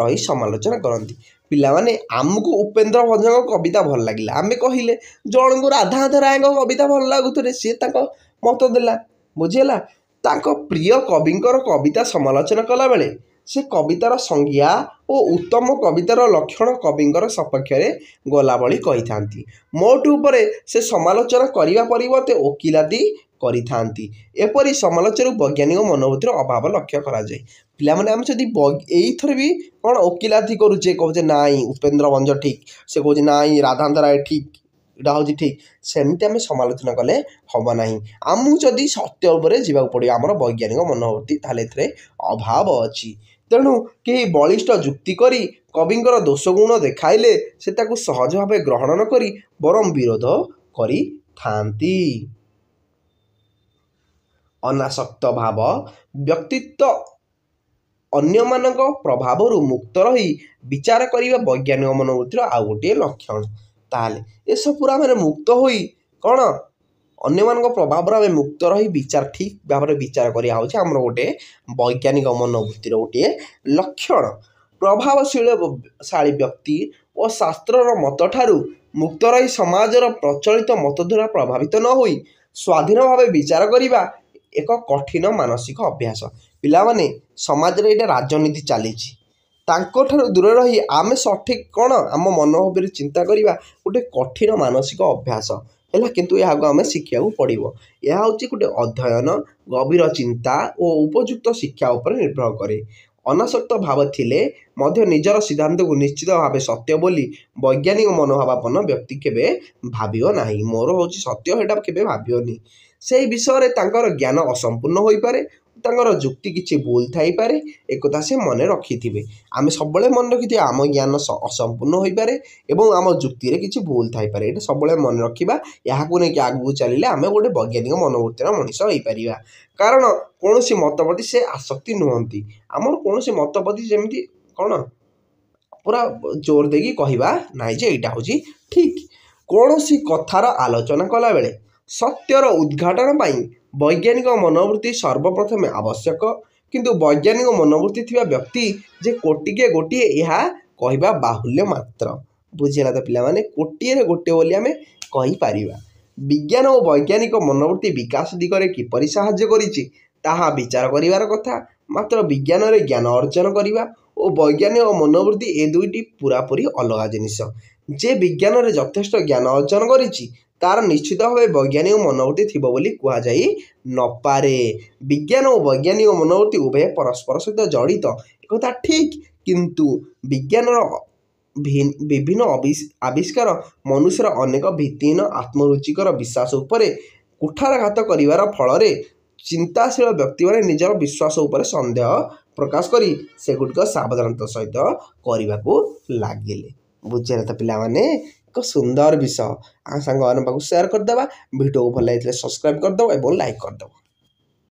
ରହି ସମାଲୋଚନା କରନ୍ତି। ପିଲାମାନେ, ଆମକୁ ଉପେନ୍ଦ୍ର ଭଞ୍ଜଙ୍କ କବିତା ଭଲ ଲାଗିଲା, ଆମେ କହିଲେ। ଜଣଙ୍କୁ ରାଧାନାଥ ରାୟଙ୍କ କବିତା ଭଲ ଲାଗୁଥିଲେ, ସିଏ ତାଙ୍କ ମତ ଦେଲା। ବୁଝିହେଲା? ତାଙ୍କ ପ୍ରିୟ କବିଙ୍କର କବିତା ସମାଲୋଚନା କଲାବେଳେ ସେ କବିତାର ସଂଜ୍ଞା ଓ ଉତ୍ତମ କବିତାର ଲକ୍ଷଣ କବିଙ୍କର ସପକ୍ଷରେ ଗଲାଭଳି କହିଥାନ୍ତି। ମୋଟ ଉପରେ ସେ ସମାଲୋଚନା କରିବା ପରିବର୍ତ୍ତେ ଓକିଲାତି କରିଥାନ୍ତି। ଏପରି ସମାଲୋଚନାରୁ ବୈଜ୍ଞାନିକ ମନୋବୃତ୍ତିର ଅଭାବ ଲକ୍ଷ୍ୟ କରାଯାଏ। ପିଲାମାନେ, ଆମେ ଯଦି ଏଇଥର ବି କ'ଣ ଓକିଲାତି କରୁଛେ, କହୁଛେ ନାଇଁ ଉପେନ୍ଦ୍ର ଭଞ୍ଜ ଠିକ୍, ସେ କହୁଛି ନାଇଁ ରାଧାନାଥ ରାୟ ଠିକ୍, ଏଇଟା ହେଉଛି ଠିକ୍, ସେମିତି ଆମେ ସମାଲୋଚନା କଲେ ହେବ ନାହିଁ। ଆମକୁ ଯଦି ସତ୍ୟ ଉପରେ ଯିବାକୁ ପଡ଼ିବ, ଆମର ବୈଜ୍ଞାନିକ ମନୋବୃତ୍ତି, ତାହେଲେ ଏଥିରେ ଅଭାବ ଅଛି। ତେଣୁ କେହି ବଳିଷ୍ଠ ଯୁକ୍ତି କରି କବିଙ୍କର ଦୋଷଗୁଣ ଦେଖାଇଲେ ସେ ତାକୁ ସହଜ ଭାବେ ଗ୍ରହଣ ନ କରି ବରଂ ବିରୋଧ କରିଥାନ୍ତି। ଅନାସକ୍ତ ଭାବ ବ୍ୟକ୍ତିତ୍ୱ ଅନ୍ୟମାନଙ୍କ ପ୍ରଭାବରୁ ମୁକ୍ତ ରହି ବିଚାର କରିବା ବୈଜ୍ଞାନିକ ମନୋବୃତ୍ତିର ଆଉ ଗୋଟିଏ ଲକ୍ଷଣ। ତାହେଲେ ଏସବୁରୁ ଆମେ ମୁକ୍ତ ହୋଇ କ'ଣ ଅନ୍ୟମାନଙ୍କ ପ୍ରଭାବରୁ ଆମେ ମୁକ୍ତ ରହି ଠିକ୍ ଭାବରେ ବିଚାର କରିବା ହେଉଛି ଆମର ଗୋଟେ ବୈଜ୍ଞାନିକ ମନୋବୃତ୍ତିର ଗୋଟିଏ ଲକ୍ଷଣ। ପ୍ରଭାବଶାଳୀ ବ୍ୟକ୍ତି ଓ ଶାସ୍ତ୍ରର ମତଠାରୁ ମୁକ୍ତ ରହି ସମାଜର ପ୍ରଚଳିତ ମତ ଦ୍ୱାରା ପ୍ରଭାବିତ ନ ହୋଇ ସ୍ୱାଧୀନ ଭାବେ ବିଚାର କରିବା ଏକ କଠିନ ମାନସିକ ଅଭ୍ୟାସ। ପିଲାମାନେ, ସମାଜରେ ଏଇଟା ରାଜନୀତି ଚାଲିଛି, ତାଙ୍କଠାରୁ ଦୂରରେ ରହି ଆମେ ସଠିକ୍ କ'ଣ ଆମ ମନୋଭାବରେ ଚିନ୍ତା କରିବା ଗୋଟେ କଠିନ ମାନସିକ ଅଭ୍ୟାସ ହେଲା। କିନ୍ତୁ ଏହାକୁ ଆମେ ଶିଖିବାକୁ ପଡ଼ିବ। ଏହା ହେଉଛି ଗୋଟେ ଅଧ୍ୟୟନ, ଗଭୀର ଚିନ୍ତା ଓ ଉପଯୁକ୍ତ ଶିକ୍ଷା ଉପରେ ନିର୍ଭର କରେ। ଅନାସକ୍ତ ଭାବ ଥିଲେ ମଧ୍ୟ ନିଜର ସିଦ୍ଧାନ୍ତକୁ ନିଶ୍ଚିତ ଭାବେ ସତ୍ୟ ବୋଲି ବୈଜ୍ଞାନିକ ମନୋଭାବାପନ୍ନ ବ୍ୟକ୍ତି କେବେ ଭାବିବ ନାହିଁ। ମୋର ହେଉଛି ସତ୍ୟ, ସେଇଟା କେବେ ଭାବିବନି। ସେହି ବିଷୟରେ ତାଙ୍କର ଜ୍ଞାନ ଅସମ୍ପୂର୍ଣ୍ଣ ହୋଇପାରେ, ତାଙ୍କର ଯୁକ୍ତି କିଛି ଭୁଲ ଥାଇପାରେ, ଏକଥା ସେ ମନେ ରଖିଥିବେ। ଆମେ ସବୁବେଳେ ମନେ ରଖିଥିବା ଆମ ଜ୍ଞାନ ଅସମ୍ପୂର୍ଣ୍ଣ ହୋଇପାରେ ଏବଂ ଆମ ଯୁକ୍ତିରେ କିଛି ଭୁଲ ଥାଇପାରେ। ଏଇଟା ସବୁବେଳେ ମନେ ରଖିବା। ଏହାକୁ ନେଇକି ଆଗକୁ ଚାଲିଲେ ଆମେ ଗୋଟେ ବୈଜ୍ଞାନିକ ମନୋବୃତ୍ତିର ମଣିଷ ହୋଇପାରିବା। କାରଣ କୌଣସି ମତ ପ୍ରତି ସେ ଆସକ୍ତି ନୁହନ୍ତି। ଆମର କୌଣସି ମତ ପ୍ରତି ଯେମିତି କ'ଣ ପୁରା ଜୋର ଦେଇକି କହିବା ନାହିଁ ଯେ ଏଇଟା ହେଉଛି ଠିକ୍। କୌଣସି କଥାର ଆଲୋଚନା କଲାବେଳେ ସତ୍ୟର ଉଦ୍ଘାଟନ ପାଇଁ ବୈଜ୍ଞାନିକ ମନୋବୃତ୍ତି ସର୍ବପ୍ରଥମେ ଆବଶ୍ୟକ। କିନ୍ତୁ ବୈଜ୍ଞାନିକ ମନୋବୃତ୍ତି ଥିବା ବ୍ୟକ୍ତି ଯେ ଗୋଟିଏ ଏହା କହିବା ବାହୁଲ୍ୟ ମାତ୍ର। ବୁଝିହେଲା ତ ପିଲାମାନେ? ଗୋଟିଏରେ ଗୋଟିଏ ବୋଲି ଆମେ କହିପାରିବା। ବିଜ୍ଞାନ ଓ ବୈଜ୍ଞାନିକ ମନୋବୃତ୍ତି ବିକାଶ ଦିଗରେ କିପରି ସାହାଯ୍ୟ କରିଛି ତାହା ବିଚାର କରିବାର କଥା। ମାତ୍ର ବିଜ୍ଞାନରେ ଜ୍ଞାନ ଅର୍ଜନ କରିବା ଓ ବୈଜ୍ଞାନିକ ମନୋବୃତ୍ତି ଏ ଦୁଇଟି ପୂରାପୂରି ଅଲଗା ଜିନିଷ। ଯେ ବିଜ୍ଞାନରେ ଯଥେଷ୍ଟ ଜ୍ଞାନ ଅର୍ଜନ କରିଛି ତାର ନିଶ୍ଚିତ ଭାବେ ବୈଜ୍ଞାନିକ ମନୋବୃତ୍ତି ଥିବ ବୋଲି କୁହାଯାଇ ନପାରେ। ବିଜ୍ଞାନ ଓ ବୈଜ୍ଞାନିକ ମନୋବୃତ୍ତି ଉଭୟ ପରସ୍ପର ସହିତ ଜଡ଼ିତ, ଏକଥା ଠିକ୍। କିନ୍ତୁ ବିଜ୍ଞାନର ବିଭିନ୍ନ ଆବିଷ୍କାର ମନୁଷ୍ୟର ଅନେକ ଭିତ୍ତିହୀନ ଆତ୍ମରୁଚିକର ବିଶ୍ୱାସ ଉପରେ କୁଠାରଘାତ କରିବାର ଫଳରେ ଚିନ୍ତାଶୀଳ ବ୍ୟକ୍ତିମାନେ ନିଜର ବିଶ୍ୱାସ ଉପରେ ସନ୍ଦେହ ପ୍ରକାଶ କରି ସେଗୁଡ଼ିକ ସାବଧାନତାର ସହିତ କରିବାକୁ ଲାଗିଲେ। ବୁଝିଲେ ତ ପିଲାମାନେ? ଏକ ସୁନ୍ଦର ବିଷୟ। ଆମ ସାଙ୍ଗମାନଙ୍କ ପାଖକୁ ସେୟାର କରିଦେବା। ଭିଡ଼ିଓକୁ ଭଲ ଲାଗିଥିଲେ ସବସ୍କ୍ରାଇବ୍ କରିଦେବ ଏବଂ ଲାଇକ୍ କରିଦେବ।